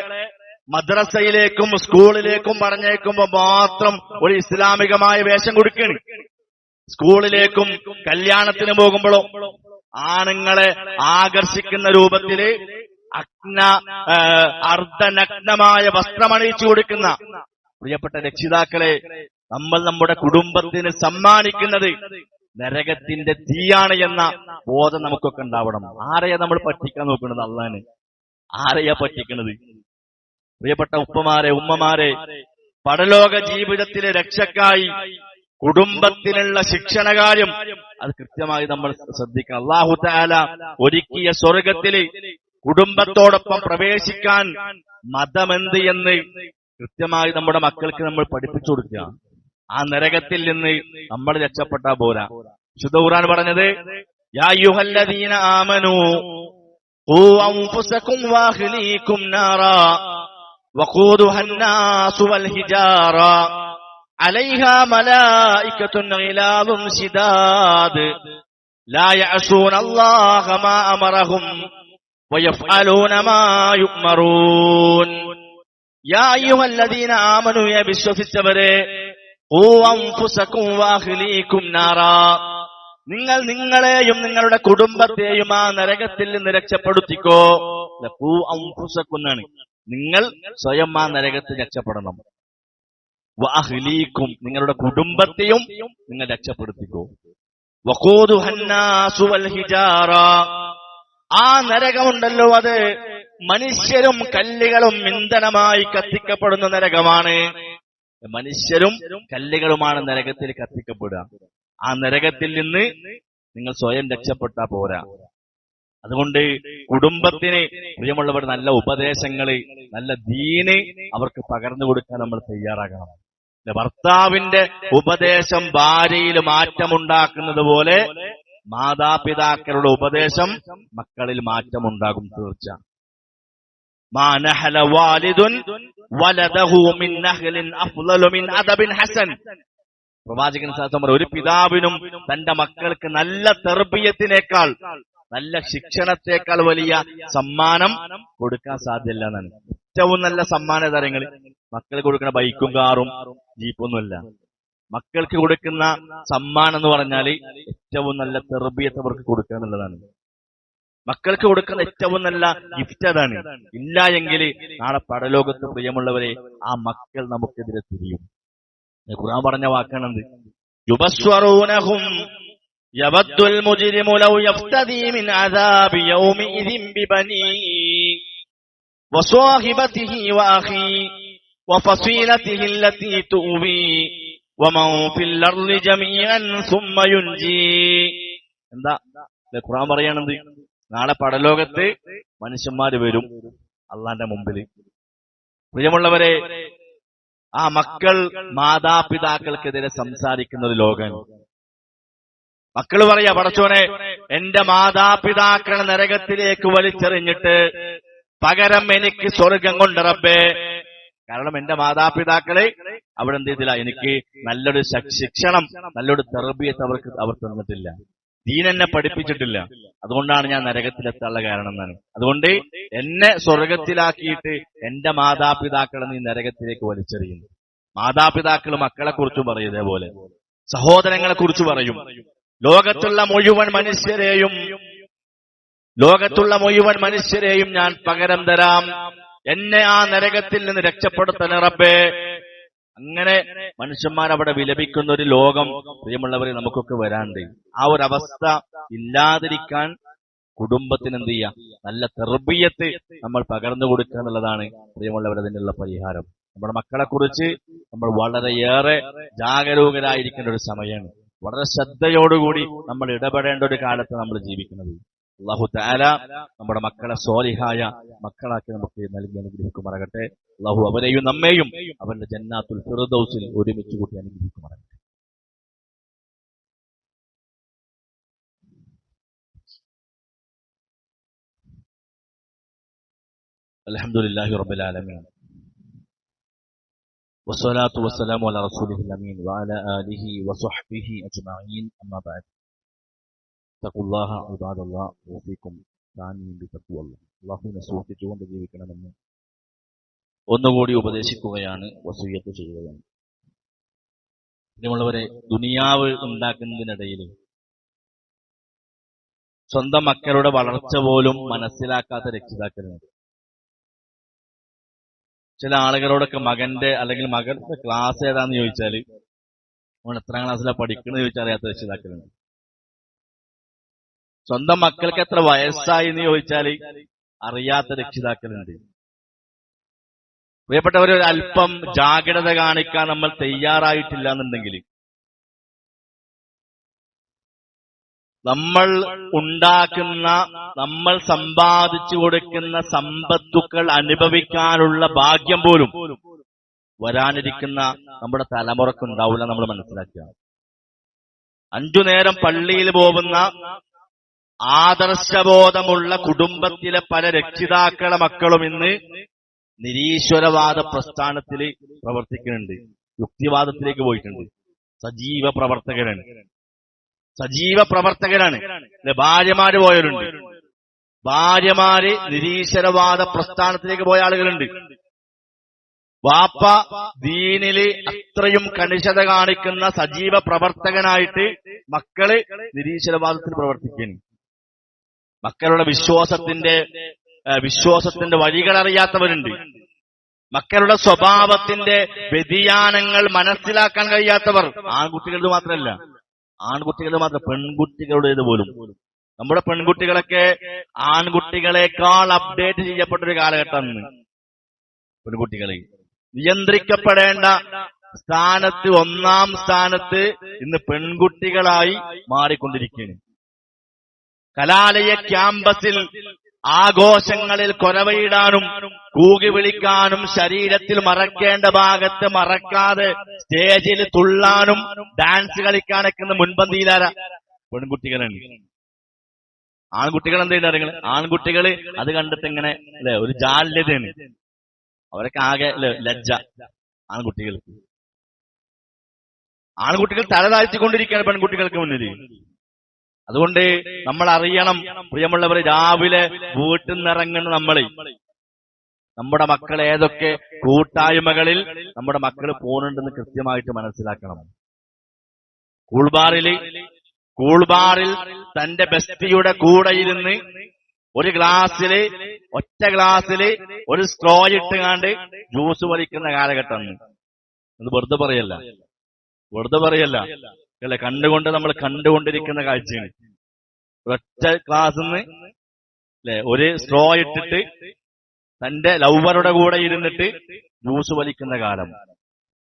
മദ്രസയിലേക്കും സ്കൂളിലേക്കും പറഞ്ഞേക്കുമ്പോ മാത്രം ഒരു ഇസ്ലാമികമായ വേഷം കൊടുക്കുകയാണ്. സ്കൂളിലേക്കും കല്യാണത്തിന് പോകുമ്പോഴോ ആണുങ്ങളെ ആകർഷിക്കുന്ന രൂപത്തില് അർദ്ധനഗ്നമായ വസ്ത്രമണിയിച്ചു കൊടുക്കുന്ന പ്രിയപ്പെട്ട രക്ഷിതാക്കളെ, നമ്മൾ നമ്മുടെ കുടുംബത്തിന് സമ്മാനിക്കുന്നത് നരകത്തിന്റെ തീയാണ് എന്ന ബോധം നമുക്കൊക്കെ ഉണ്ടാവണം. ആരെയാ നമ്മൾ പറ്റിക്കാൻ നോക്കുന്നത്? അള്ളാനെ. ആരെയാ പറ്റിക്കുന്നത്? പ്രിയപ്പെട്ട ഉപ്പമാരെ, ഉമ്മമാരെ, പരലോക ജീവിതത്തിലെ രക്ഷക്കായി കുടുംബത്തിനുള്ള ശിക്ഷണകാര്യം അത് കൃത്യമായി നമ്മൾ ശ്രദ്ധിക്കണം. അല്ലാഹു തആല ഒരുക്കിയ സ്വർഗത്തില് കുടുംബത്തോടൊപ്പം പ്രവേശിക്കാൻ മതമെന്ത് എന്ന് കൃത്യമായി നമ്മുടെ മക്കൾക്ക് നമ്മൾ പഠിപ്പിച്ചു കൊടുക്കുക. ആ നരകത്തിൽ നിന്ന് നമ്മൾ രക്ഷപ്പെട്ടാ പോരാ. വിശുദ്ധ ഖുർആൻ പറഞ്ഞത്, യാ അയ്യുഹല്ലദീന ആമനൂ ഖൂ അൻഫുസകും വഅഹ്ലീകും നാറാ വഖൂദുഹാ അന്നാസു വൽ ഹിജാറ അലൈഹാ മലായികത്തുൻ ഗിലാദുൻ ശിദാദ് ലാ യഅസൂന അല്ലാഹ മാ അമറഹും വയഫ്അലൂന മാ യുഅ്മറൂൻ. യാ അയ്യുഹല്ലദീന ആമനൂ, യാ വിശ്വസിച്ചവരെ, ഖൂ അൻഫുസകും വഅഹ്ലീകും നാറാ, നിങ്ങൾ നിങ്ങളെയും നിങ്ങളുടെ കുടുംബത്തെയും ആ നരകത്തിൽ നിന്ന് രക്ഷപ്പെടുത്തിക്കോ. ഖൂ അൻഫുസകും എന്നാണ്, നിങ്ങൾ സ്വയം ആ നരകത്തിൽ രക്ഷപ്പെടണം. വഅഹ്ലീകും, നിങ്ങളുടെ കുടുംബത്തെയും നിങ്ങൾ രക്ഷപ്പെടുത്തിക്കോ. വഖൂദുഹാ അന്നാസു വൽ ഹിജാറ, ആ നരകമുണ്ടല്ലോ അത് മനുഷ്യരും കല്ലുകളും ഇന്ധനമായി കത്തിക്കപ്പെടുന്ന നരകമാണ്. മനുഷ്യരും കല്ലുകളുമാണ് നരകത്തിൽ കത്തിക്കപ്പെടുക. ആ നരകത്തിൽ നിന്ന് നിങ്ങൾ സ്വയം രക്ഷപ്പെട്ടാ പോരാ. അതുകൊണ്ട് കുടുംബത്തിന് പ്രിയമുള്ളവർ നല്ല ഉപദേശങ്ങള്, നല്ല ദീന് അവർക്ക് പകർന്നു കൊടുക്കാൻ നമ്മൾ തയ്യാറാകണം. ഭർത്താവിന്റെ ഉപദേശം ഭാര്യയിൽ മാറ്റമുണ്ടാക്കുന്നത് പോലെ മാതാപിതാക്കളുടെ ഉപദേശം മക്കളിൽ മാറ്റമുണ്ടാകും. തീർച്ച. മാ നഹല വാലിദുൻ വലദഹു മിൻ നഹ്ലിൻ അഫ്ളലു മിൻ അദബിൻ ഹസൻ. പ്രവാചകൻ സല്ലല്ലാഹു അലൈഹി, ഒരു പിതാവിനും തന്റെ മക്കൾക്ക് നല്ല തർബിയത്തിനേക്കാൾ, നല്ല ശിക്ഷണത്തെക്കാൾ വലിയ സമ്മാനം കൊടുക്കാൻ സാധ്യമല്ല എന്നാണ്. ഏറ്റവും നല്ല സമ്മാന തരങ്ങൾ മക്കൾക്ക് കൊടുക്കുന്ന ബൈക്കും കാറും ജീപ്പൊന്നുമല്ല. മക്കൾക്ക് കൊടുക്കുന്ന സമ്മാനം എന്ന് പറഞ്ഞാൽ ഏറ്റവും നല്ല തെർബിയത്ത് അവർക്ക് കൊടുക്കുക എന്നുള്ളതാണ്. മക്കൾക്ക് കൊടുക്കുന്ന ഏറ്റവും നല്ല ഗിഫ്റ്റ് അതാണ്. ഇല്ല എങ്കിൽ നാളെ പരലോകത്ത് പ്രിയമുള്ളവരെ ആ മക്കൾ നമുക്കെതിരെ തിരിയും. ഖുർആൻ പറഞ്ഞ വാക്കാണെന്ത്? യുബസ്വറൂനഹും യവദ്ദുൽ മുജ്രിമു ലൗ യഫ്തദി മിൻ അദാബി യൗമിഇദിൻ ബിബനീഹി വസ്വാഹിബതിഹി വഅഖി വഫസീലതിഹി അല്ലതി തുവി വമൻ ഫിൽ അർളി ജമീഅൻ സുമ്മ യുൻജി. എന്താ ഖുർആൻ പറയണത്? നാളെ പരലോകത്ത് മനുഷ്യന്മാര് വരും അള്ളാന്റെ മുമ്പിൽ. പ്രിയമുള്ളവരെ, ആ മക്കൾ മാതാപിതാക്കൾക്കെതിരെ സംസാരിക്കുന്ന ഒരു ലോകം. മക്കൾ പറയാ, പടച്ചോനെ, എന്റെ മാതാപിതാക്കളെ നരകത്തിലേക്ക് വലിച്ചെറിഞ്ഞിട്ട് പകരം എനിക്ക് സ്വർഗം കൊണ്ട് റബ്ബേ. കാരണം എന്റെ മാതാപിതാക്കളെ അവിടെ എന്ത് ചെയ്തില്ല, എനിക്ക് നല്ലൊരു ശിക്ഷണം, നല്ലൊരു തർബിയത്ത് അവർ തന്നിട്ടില്ല, ദീൻ എന്നെ പഠിപ്പിച്ചിട്ടില്ല. അതുകൊണ്ടാണ് ഞാൻ നരകത്തിലെത്താനുള്ള കാരണം എന്നാണ്. അതുകൊണ്ട് എന്നെ സ്വർഗത്തിലാക്കിയിട്ട് എന്റെ മാതാപിതാക്കളെ നീ നരകത്തിലേക്ക് വലിച്ചെറിയുന്നു. മാതാപിതാക്കൾ മക്കളെ കുറിച്ചും പറയും, ഇതേപോലെ സഹോദരങ്ങളെ കുറിച്ച് പറയും. ലോകത്തുള്ള മുഴുവൻ മനുഷ്യരെയും ഞാൻ പകരം തരാം, എന്നെ ആ നരകത്തിൽ നിന്ന് രക്ഷപ്പെടുത്തണേ റബ്ബേ. അങ്ങനെ മനുഷ്യന്മാരവിടെ വിലപിക്കുന്ന ഒരു ലോകം പ്രിയമുള്ളവരെ നമുക്കൊക്കെ വരാണ്ട്. ആ ഒരു അവസ്ഥ ഇല്ലാതിരിക്കാൻ കുടുംബത്തിന് എന്ത് ചെയ്യാം, നല്ല തർബിയത്ത് നമ്മൾ പകർന്നു കൊടുക്കുക എന്നുള്ളതാണ് പ്രിയമുള്ളവർ അതിനുള്ള പരിഹാരം. നമ്മുടെ മക്കളെ കുറിച്ച് നമ്മൾ വളരെയേറെ ജാഗരൂകരായിരിക്കേണ്ട ഒരു സമയമാണ്. വളരെ ശ്രദ്ധയോടുകൂടി നമ്മൾ ഇടപെടേണ്ട ഒരു കാലത്ത് നമ്മൾ ജീവിക്കുന്നത്. അല്ലാഹു തആല നമ്മുടെ മക്കളെ സ്വാലിഹായ മക്കളാക്കി നമുക്ക് നൽകി അനുഗ്രഹിക്കുമാറാകട്ടെ. അല്ലാഹു അവരെയും നമ്മെയും അവരുടെ ജന്നാത്തുൽ ഫിർദൗസിൽ ഒരുമിച്ച് കൂട്ടി അനുഗ്രഹിക്കുമാറാകട്ടെ. അൽഹംദുലില്ലാഹി റബ്ബിൽ ആലമീൻ വസ്സലാത്തു വസ്സലാമു അലാ റസൂലിഹിൽ അമീൻ വഅലാ ആലിഹി വസഹ്ബിഹി അജ്മഈൻ. അമ്മാ ബഅദ്. തഖുല്ലാഹ ഇബാദല്ലാഹ് വഫീകും താനീം ബിതഖ്വല്ലാഹ്. അല്ലാഹുവിനെ സൂക്ഷിച്ചുകൊണ്ട് ജീവിക്കണമെന്ന് ഒന്നുകൂടി ഉപദേശിക്കുകയാണ്, വസിയ്യത്ത് ചെയ്യുകയാണ്. പ്രിയമുള്ളവരെ, ദുനിയാവ് ഉണ്ടാക്കുന്നതിനിടയിൽ സ്വന്തം മക്കളുടെ വളർച്ച പോലും മനസ്സിലാക്കാത്ത രക്ഷിതാക്കളുണ്ട്. ചില ആളുകളോടൊക്കെ മകന്റെ അല്ലെങ്കിൽ മകളുടെ ക്ലാസ് ഏതാന്ന് ചോദിച്ചാല്, അവൻ എത്രാം ക്ലാസ്സിലാണ് പഠിക്കുന്നത് ചോദിച്ചാൽ അറിയാത്ത രക്ഷിതാക്കളുണ്ട്. സ്വന്തം മക്കൾക്ക് എത്ര വയസ്സായി എന്ന് ചോദിച്ചാൽ അറിയാത്ത രക്ഷിതാക്കളുണ്ട്. പ്രിയപ്പെട്ടവർ, ഒരു അല്പം ജാഗ്രത കാണിക്കാൻ നമ്മൾ തയ്യാറായിട്ടില്ല എന്നുണ്ടെങ്കിൽ നമ്മൾ ഉണ്ടാക്കുന്ന, നമ്മൾ സമ്പാദിച്ചു കൊടുക്കുന്ന സമ്പത്തുക്കൾ അനുഭവിക്കാനുള്ള ഭാഗ്യം പോലും വരാനിരിക്കുന്ന നമ്മുടെ തലമുറക്കുണ്ടാവില്ല. നമ്മൾ മനസ്സിലാക്കുക. 5 നേരം പള്ളിയിൽ പോകുന്ന ആദർശബോധമുള്ള കുടുംബത്തിലെ പല രക്ഷിതാക്കളെ മക്കളും ഇന്ന് നിരീശ്വരവാദ പ്രസ്ഥാനത്തിൽ പ്രവർത്തിക്കുന്നുണ്ട്, യുക്തിവാദത്തിലേക്ക് പോയിട്ടുണ്ട്. സജീവ പ്രവർത്തകരാണ്. ഭാര്യമാര് പോയവരുണ്ട്. ഭാര്യമാര് നിരീശ്വരവാദ പ്രസ്ഥാനത്തിലേക്ക് പോയ ആളുകളുണ്ട്. വാപ്പ ദീനില് അത്രയും കണിശത കാണിക്കുന്ന സജീവ പ്രവർത്തകനായിട്ട് മക്കള് നിരീശ്വരവാദത്തിൽ പ്രവർത്തിക്കുന്നു. മക്കളുടെ വിശ്വാസത്തിന്റെ വഴികൾ അറിയാത്തവരുണ്ട്. മക്കളുടെ സ്വഭാവത്തിന്റെ വ്യതിയാനങ്ങൾ മനസ്സിലാക്കാൻ കഴിയാത്തവർ. ആൺകുട്ടികളുടെ മാത്രമല്ല, പെൺകുട്ടികളുടേത് പോലും. നമ്മുടെ പെൺകുട്ടികളൊക്കെ ആൺകുട്ടികളെക്കാൾ അപ്ഡേറ്റ് ചെയ്യപ്പെട്ടൊരു കാലഘട്ടമാണ്. പെൺകുട്ടികളെ നിയന്ത്രിക്കപ്പെടേണ്ട സ്ഥാനത്ത്, 1-ാം സ്ഥാനത്ത് ഇന്ന് പെൺകുട്ടികളായി മാറിക്കൊണ്ടിരിക്കുകയാണ്. കലാലയ ക്യാമ്പസിൽ ആഘോഷങ്ങളിൽ കൊരവയിടാനും കൂകി വിളിക്കാനും ശരീരത്തിൽ മറക്കേണ്ട ഭാഗത്ത് മറക്കാതെ സ്റ്റേജിൽ തുള്ളാനും ഡാൻസ് കളിക്കാനൊക്കെ മുൻപന്തിയിലാരാ? പെൺകുട്ടികളാണ്. ആൺകുട്ടികൾ എന്തെങ്കിലും അറിയങ്ങൾ? ആൺകുട്ടികള് അത് കണ്ടിട്ട് ഇങ്ങനെ അല്ലെ ഒരു ജാല്യതയാണ്. അവരൊക്കെ ആകെ ലജ്ജ. ആൺകുട്ടികൾ തല താഴ്ത്തിക്കൊണ്ടിരിക്കുകയാണ് പെൺകുട്ടികൾക്ക് മുന്നിൽ. അതുകൊണ്ട് നമ്മൾ അറിയണം, പ്രിയമുള്ളവർ, രാവിലെ വീട്ടിൽ നിന്നിറങ്ങുന്ന നമ്മുടെ മക്കൾ ഏതൊക്കെ കൂട്ടായ്മകളിൽ നമ്മുടെ മക്കൾ പോകുന്നുണ്ടെന്ന് കൃത്യമായിട്ട് മനസ്സിലാക്കണം. കൂൾബാറിൽ തന്റെ ബെസ്റ്റിയുടെ കൂടെ ഇരുന്ന് ഒറ്റ ഗ്ലാസ്സില് ഒരു സ്ട്രോ ഇട്ടുകാണ്ട് ജ്യൂസ് വലിക്കുന്ന കാലഘട്ടം. ഇത് വെറുതെ പറയല്ല അല്ലെ, കണ്ടുകൊണ്ട് നമ്മൾ കണ്ടുകൊണ്ടിരിക്കുന്ന കാഴ്ചയാണ്. ഒറ്റ ക്ലാസ്സിന്ന് അല്ലെ ഒരു സ്ട്രോ ഇട്ടിട്ട് തന്റെ ലൗവറുടെ കൂടെ ഇരുന്നിട്ട് ജ്യൂസ് വലിക്കുന്ന കാലം.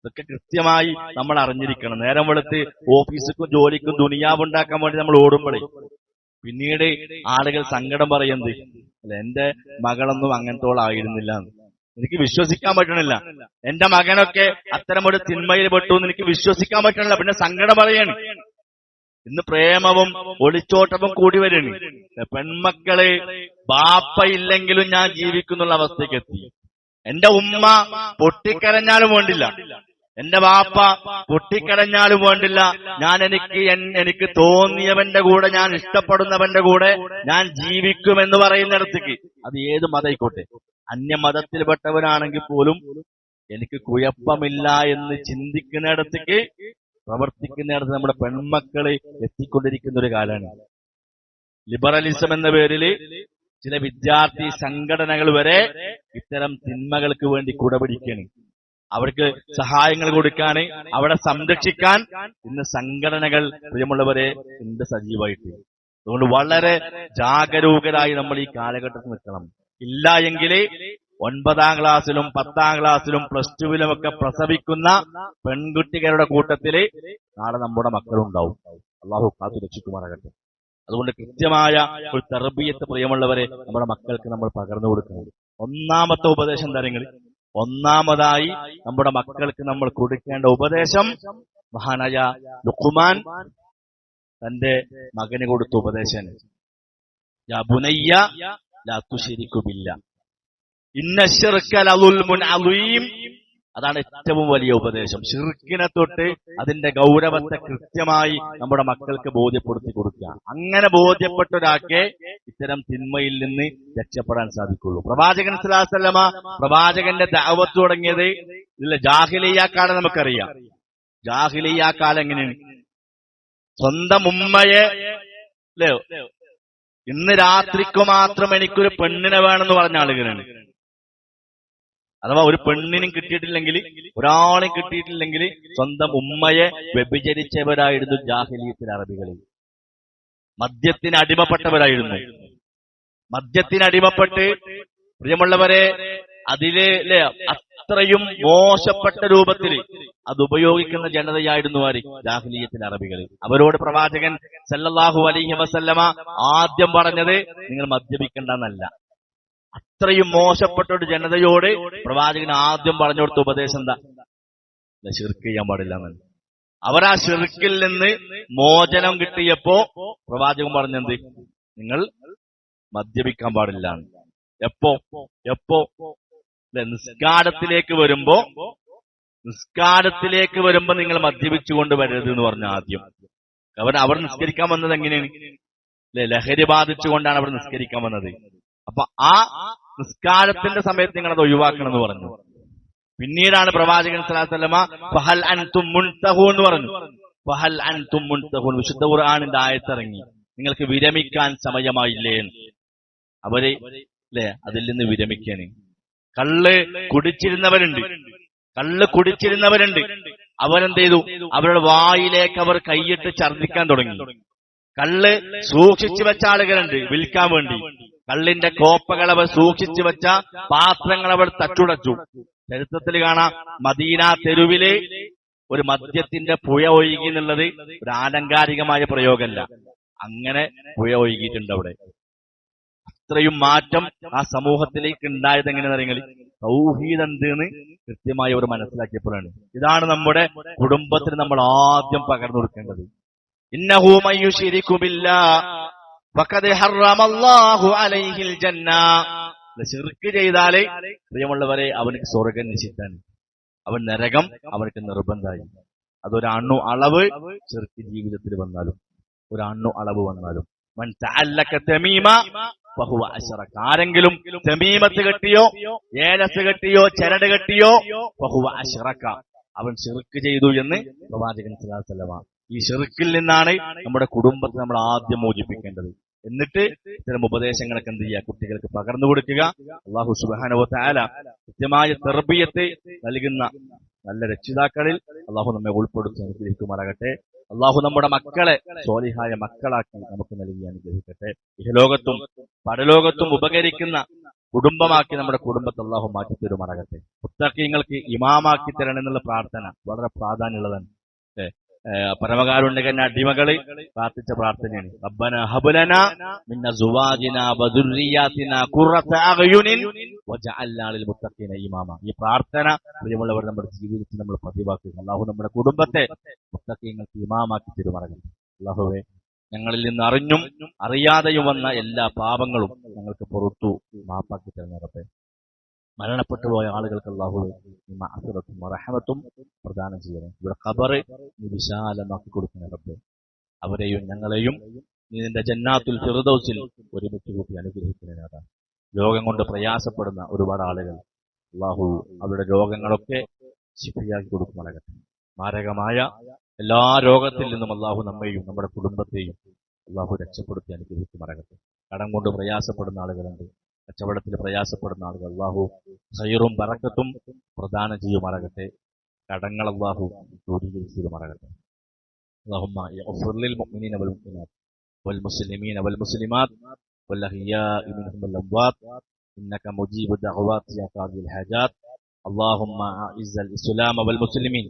ഇതൊക്കെ കൃത്യമായി നമ്മൾ അറിഞ്ഞിരിക്കണം. നേരം വെളുത്ത് ഓഫീസിക്കും ജോലിക്കും ദുനിയാവ് ഉണ്ടാക്കാൻ വേണ്ടി നമ്മൾ ഓടുമ്പോഴേ പിന്നീട് ആളുകൾ സങ്കടം പറയുന്നത് അല്ല, എന്റെ മകളൊന്നും അങ്ങനത്തോളായിരുന്നില്ല, എനിക്ക് വിശ്വസിക്കാൻ പറ്റണില്ല, എന്റെ മകനൊക്കെ അത്തരമൊരു തിന്മയിൽ പെട്ടു എന്ന് എനിക്ക് വിശ്വസിക്കാൻ പറ്റണില്ല, പിന്നെ സങ്കടം പറയാണ്. ഇന്ന് പ്രേമവും ഒളിച്ചോട്ടവും കൂടി വരികയാണ്. പെൺമക്കള് ബാപ്പ ഇല്ലെങ്കിലും ഞാൻ ജീവിക്കുന്നുള്ള അവസ്ഥയ്ക്ക് എത്തി. എന്റെ ഉമ്മ പൊട്ടിക്കരഞ്ഞാലും വേണ്ടില്ല, എന്റെ ബാപ്പ പൊട്ടിക്കരഞ്ഞാലും വേണ്ടില്ല, എനിക്ക് തോന്നിയവന്റെ കൂടെ, ഞാൻ ഇഷ്ടപ്പെടുന്നവന്റെ കൂടെ ഞാൻ ജീവിക്കുമെന്ന് പറയുന്നിടത്തേക്ക്, അത് ഏത് മതമായിക്കോട്ടെ, അന്യമതത്തിൽപ്പെട്ടവനാണെങ്കിൽ പോലും എനിക്ക് കുഴപ്പമില്ല എന്ന് ചിന്തിക്കുന്നിടത്തേക്ക്, പ്രവർത്തിക്കുന്നിടത്ത് നമ്മുടെ പെൺമക്കളെ എത്തിക്കൊണ്ടിരിക്കുന്ന ഒരു കാലമാണ്. ലിബറലിസം എന്ന പേരില് ചില വിദ്യാർത്ഥി സംഘടനകൾ വരെ ഇത്തരം തിന്മകൾക്ക് വേണ്ടി കുടപിടിക്കാണ്. അവർക്ക് സഹായങ്ങൾ കൊടുക്കാൻ, അവരെ സംരക്ഷിക്കാൻ ഇന്ന് സംഘടനകൾ പ്രിയമുള്ളവരെ ഇന്ന് സജീവമായിട്ട്. അതുകൊണ്ട് വളരെ ജാഗരൂകരായി നമ്മൾ ഈ കാലഘട്ടത്തിൽ നിൽക്കണം. ഇല്ല എങ്കിൽ 9ാം ക്ലാസ്സിലും 10ാം ക്ലാസ്സിലും +2 ഒക്കെ പ്രസവിക്കുന്ന പെൺകുട്ടികളുടെ കൂട്ടത്തില് നാളെ നമ്മുടെ മക്കളുണ്ടാവും. അള്ളാഹു കാത്തു രക്ഷിക്കുമാറാകട്ടെ. അതുകൊണ്ട് കൃത്യമായ ഒരു തർബിയത്ത് പ്രിയമുള്ളവരെ നമ്മുടെ മക്കൾക്ക് നമ്മൾ പകർന്നു കൊടുക്കണം. ഒന്നാമത്തെ ഉപദേശം തരങ്ങൾ, ഒന്നാമതായി നമ്മുടെ മക്കൾക്ക് നമ്മൾ കൊടുക്കേണ്ട ഉപദേശം മഹാനായ ലുഖ്മാൻ തന്റെ മകന് കൊടുത്ത ഉപദേശം, യാ ബുനയ്യ ലാ തുശ്രികു ബില്ലാഹ് ഇന്ന ശിർക ലദുൽമുൻ അളീം. അതാണ് ഏറ്റവും വലിയ ഉപദേശം. ശിർക്കിനെ തൊട്ട് അതിന്റെ ഗൗരവത്തെ കൃത്യമായി നമ്മുടെ മക്കൾക്ക് ബോധ്യപ്പെടുത്തി കൊടുക്കുക. അങ്ങനെ ബോധ്യപ്പെട്ട ഒരാൾക്ക് ഇത്തരം തിന്മയിൽ നിന്ന് രക്ഷപ്പെടാൻ സാധിക്കുള്ളൂ. പ്രവാചകൻ സ്വല്ലല്ലാഹു അലൈഹി വസല്ലമ പ്രവാചകന്റെ ദഅവത്ത് തുടങ്ങിയത് ഇല്ല ജാഹിലിയ്യ കാലം നമുക്കറിയാം. ജാഹിലിയ്യ കാലം എങ്ങനെയാണ്? സ്വന്തം ഉമ്മയെ അല്ലയോ, ഇന്ന് രാത്രിക്ക് മാത്രം എനിക്കൊരു പെണ്ണിനെ വേണമെന്ന് പറഞ്ഞ ആളുകളാണ്. അഥവാ ഒരു പെണ്ണിനും കിട്ടിയിട്ടില്ലെങ്കിൽ, ഒരാളെയും കിട്ടിയിട്ടില്ലെങ്കിൽ സ്വന്തം ഉമ്മയെ വ്യഭിചരിച്ചവരായിരുന്നു ജാഹിലിയത്തിൽ അറബികളിൽ. മദ്യത്തിന് അടിമപ്പെട്ടവരായിരുന്നു. മദ്യത്തിന് അടിമപ്പെട്ട് പ്രിയമുള്ളവരെ അതിലെ അത്രയും മോശപ്പെട്ട രൂപത്തിൽ അത് ഉപയോഗിക്കുന്ന ജനതയായിരുന്നു ആര്? ജാഹിലിയത്തിൽ അറബികളിൽ. അവരോട് പ്രവാചകൻ സല്ലല്ലാഹു അലൈഹി വസല്ലമ ആദ്യം പറഞ്ഞത് നിങ്ങൾ മദ്യപിക്കണ്ടെന്നല്ല. അത്രയും മോശപ്പെട്ട ഒരു ജനതയോട് പ്രവാചകൻ ആദ്യം പറഞ്ഞു കൊടുത്ത ഉപദേശം എന്താ? ശിർക്ക് ചെയ്യാൻ പാടില്ല എന്നല്ല. അവർ ആ ശിർക്കിൽ നിന്ന് മോചനം കിട്ടിയപ്പോ പ്രവാചകൻ പറഞ്ഞെന്ത്? നിങ്ങൾ മദ്യപിക്കാൻ പാടില്ല. എപ്പോ നിസ്കാരത്തിലേക്ക് വരുമ്പോ നിങ്ങൾ മദ്യപിച്ചുകൊണ്ട് വരരുത് എന്ന് പറഞ്ഞു ആദ്യം. അവർ നിസ്കരിക്കാൻ വന്നത് എങ്ങനെയാണ്? ലഹരി ബാധിച്ചുകൊണ്ടാണ് അവർ നിസ്കരിക്കാൻ വന്നത്. അപ്പൊ ആ നിസ്കാരത്തിന്റെ സമയത്ത് നിങ്ങൾ അത് ഒഴിവാക്കണം എന്ന് പറഞ്ഞു. പിന്നീടാണ് പ്രവാചകൻ സ്വല്ലല്ലാഹു അലൈഹി വസല്ലമ ഫഹൽ അൻതും മുൻതഹൂൻ എന്ന് പറഞ്ഞു. ഫഹൽ അൻതും മുൻതഹൂൻ, വിശുദ്ധ ഖുർആനിന്റെ ആയത്തിറങ്ങി, നിങ്ങൾക്ക് വിരമിക്കാൻ സമയമായില്ലേ? അവര് അതിൽ നിന്ന് വിരമിക്കാന്. കള്ള് കുടിച്ചിരുന്നവരുണ്ട്. അവരെന്ത് ചെയ്തു? അവരുടെ വായിലേക്ക് അവർ കൈയിട്ട് ഛർദ്ദിക്കാൻ തുടങ്ങി. കള്ള് സൂക്ഷിച്ചു വെച്ച ആളുകളുണ്ട് വിൽക്കാൻ വേണ്ടി. കള്ളിന്റെ കോപ്പകൾ അവർ സൂക്ഷിച്ചു വെച്ച പാത്രങ്ങൾ അവർ തച്ചുടച്ചു. ചരിത്രത്തിൽ കാണാം, മദീന തെരുവില് ഒരു മദ്യത്തിന്റെ പുഴ ഒഴുകി എന്നുള്ളത് ഒരു ആലങ്കാരികമായ പ്രയോഗമല്ല. അങ്ങനെ പുഴ ഒഴുകിയിട്ടുണ്ട് അവിടെ. അത്രയും മാറ്റം ആ സമൂഹത്തിലേക്ക് ഉണ്ടായത് എങ്ങനെയെന്ന് അറിയുന്നത് തൗഹീദ് എന്തെന്ന് കൃത്യമായി അവർ മനസ്സിലാക്കിയപ്പോഴാണ്. ഇതാണ് നമ്മുടെ കുടുംബത്തിന് നമ്മൾ ആദ്യം പകർന്നു കൊടുക്കേണ്ടത്. ഇന്നഹു മയ്യുശ്രികു ബില്ലാഹ് ഫഖദ് ഹറമല്ലാഹു അലൈഹിൽ ജന്ന. ശിർക്ക് ചെയ്താലേ പ്രിയമുള്ളവരെ അവനക്ക് സ്വർഗ്ഗം നിശ്ചിതാണ്, അവൻ നരകം അവനക്ക് നിർബന്ധമായി. അതൊരു അണു അളവ് ശിർക്ക് ജീവിതത്തിൽ വന്നാലും, ഒരു അണു അളവ് വന്നാലും, മൻ തഅല്ലക തമീമ ഫഹുവ അശ്റക. ആരെങ്കിലും തമീമത്ത് കെട്ടിയോ ഏലസ് കെട്ടിയോ ചരട് കെട്ടിയോ ഫഹുവ അശ്റക, അവൻ ശിർക്ക് ചെയ്തു എന്ന് പ്രവാചകൻ സ്വല്ലല്ലാഹു അലൈഹി വസല്ലം. ഈ ശിർക്കിൽ നിന്നാണ് നമ്മുടെ കുടുംബത്തെ നമ്മൾ ആദ്യം മോചിപ്പിക്കേണ്ടത്. എന്നിട്ട് ഇത്തരം ഉപദേശങ്ങളൊക്കെ എന്ത് ചെയ്യുക? കുട്ടികൾക്ക് പകർന്നു കൊടുക്കുക. അല്ലാഹു സുബ്ഹാനഹു വ തആല കൃത്യമായ തർബിയത്ത് നൽകുന്ന നല്ല രക്ഷിതാക്കളിൽ അല്ലാഹു നമ്മെ ഉൾപ്പെടുത്തി അനുഗ്രഹിക്കുമാറാകട്ടെ. അല്ലാഹു നമ്മുടെ മക്കളെ സ്വാലിഹായ മക്കളാക്കി നമുക്ക് നൽകി അനുഗ്രഹിക്കട്ടെ. ഇഹലോകത്തും പരലോകത്തും ഉപകരിക്കുന്ന കുടുംബമാക്കി നമ്മുടെ കുടുംബത്തെ അല്ലാഹു മാറ്റി തരുമാറാകട്ടെ. മുത്തഖീങ്ങൾക്ക് ഇമാമാക്കി തരണം എന്നുള്ള പ്രാർത്ഥന വളരെ പ്രാധാന്യമുള്ളതാണ്. പരമകാരുണ്യകന്റെ അടിമകള് പ്രാർത്ഥിച്ച പ്രാർത്ഥനയാണ്. റബ്ബന ഹബ് ലനാ മിൻ അസ്വാജിനാ വദുർരിയാതിനാ ഖുറത അഅ്യുനിൻ വജഅൽനാ ലിൽ മുത്തഖീന ഇമാമ. ഈ പ്രാർത്ഥന പ്രിയമുള്ളവർ നമ്മുടെ ജീവിതത്തിൽ നമ്മൾ പതിവാക്കുക. അല്ലാഹു നമ്മുടെ കുടുംബത്തെ മുത്തഖീങ്ങൾക്ക് ഇമാമാക്കി തരുമാറാകട്ടെ. അല്ലാഹുവേ, ഞങ്ങളിൽ നിന്ന് അറിഞ്ഞും അറിയാതെയും വന്ന എല്ലാ പാപങ്ങളും ഞങ്ങൾക്ക് പുറത്തു മാപ്പാക്കി തരുന്നവരെ. മരണപ്പെട്ടു പോയ ആളുകൾക്ക് അല്ലാഹുവേ മഅഫിറത്തും റഹ്മത്തും പ്രദാനം ചെയ്യണേ. ഇവിടെ ഖബറ് നീ വിശാലമാക്കി കൊടുക്കണേ റബ്ബേ. അവരെയും ഞങ്ങളെയും നീ നിന്റെ ജന്നാത്തുൽ ഫിർദൗസിൽ ഒരുമിച്ച് കൂട്ടി അനുഗ്രഹിക്കണേ. രോഗം കൊണ്ട് പ്രയാസപ്പെടുന്ന ഒരുപാട് ആളുകൾ അല്ലാഹു അവരുടെ രോഗങ്ങളൊക്കെ ശിഫയാക്കി കൊടുക്കുമാറാകട്ടെ. മാരകമായ എല്ലാ രോഗത്തിൽ നിന്നും അല്ലാഹു നമ്മെയും നമ്മുടെ കുടുംബത്തെയും അല്ലാഹു രക്ഷപ്പെടുത്തി അനുഗ്രഹിക്കുമാറാകട്ടെ. കടം കൊണ്ട് പ്രയാസപ്പെടുന്ന ആളുകളുണ്ട്, കച്ചവടത്തിൽ പ്രയാസപ്പെടുന്ന ആളുകൾ അല്ലാഹു ഖൈറും ബറക്കത്തും പ്രദാനം ചെയ്യുമാറാകട്ടെ. കടങ്ങൾ അല്ലാഹു ദൂരീകരിച്ചുമാറാകട്ടെ. اللهم اغفر للمؤمنين والمؤمنات والمسلمين والمسلمات والأحياء منهم والأموات إنك مجيب الدعوات يا قاضي الحاجات. اللهم أعز الإسلام والمسلمين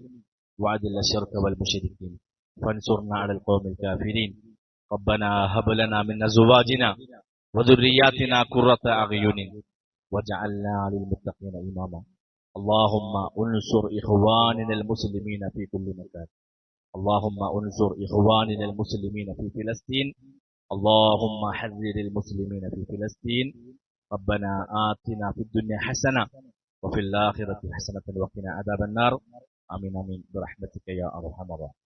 وأذل الشرك والمشركين وانصرنا على القوم الكافرين. ربنا هب لنا من أزواجنا وذرياتنا قرة أعين وجعلنا للمتقين إماما. اللهم انصر إخواننا المسلمين في كل مكان. اللهم انصر إخواننا المسلمين في فلسطين. اللهم حذر المسلمين في فلسطين. ربنا آتنا في الدنيا حسنة وفي الآخرة حسنة وقنا عذاب النار. آمين آمين برحمتك يا أرحم الراحمين.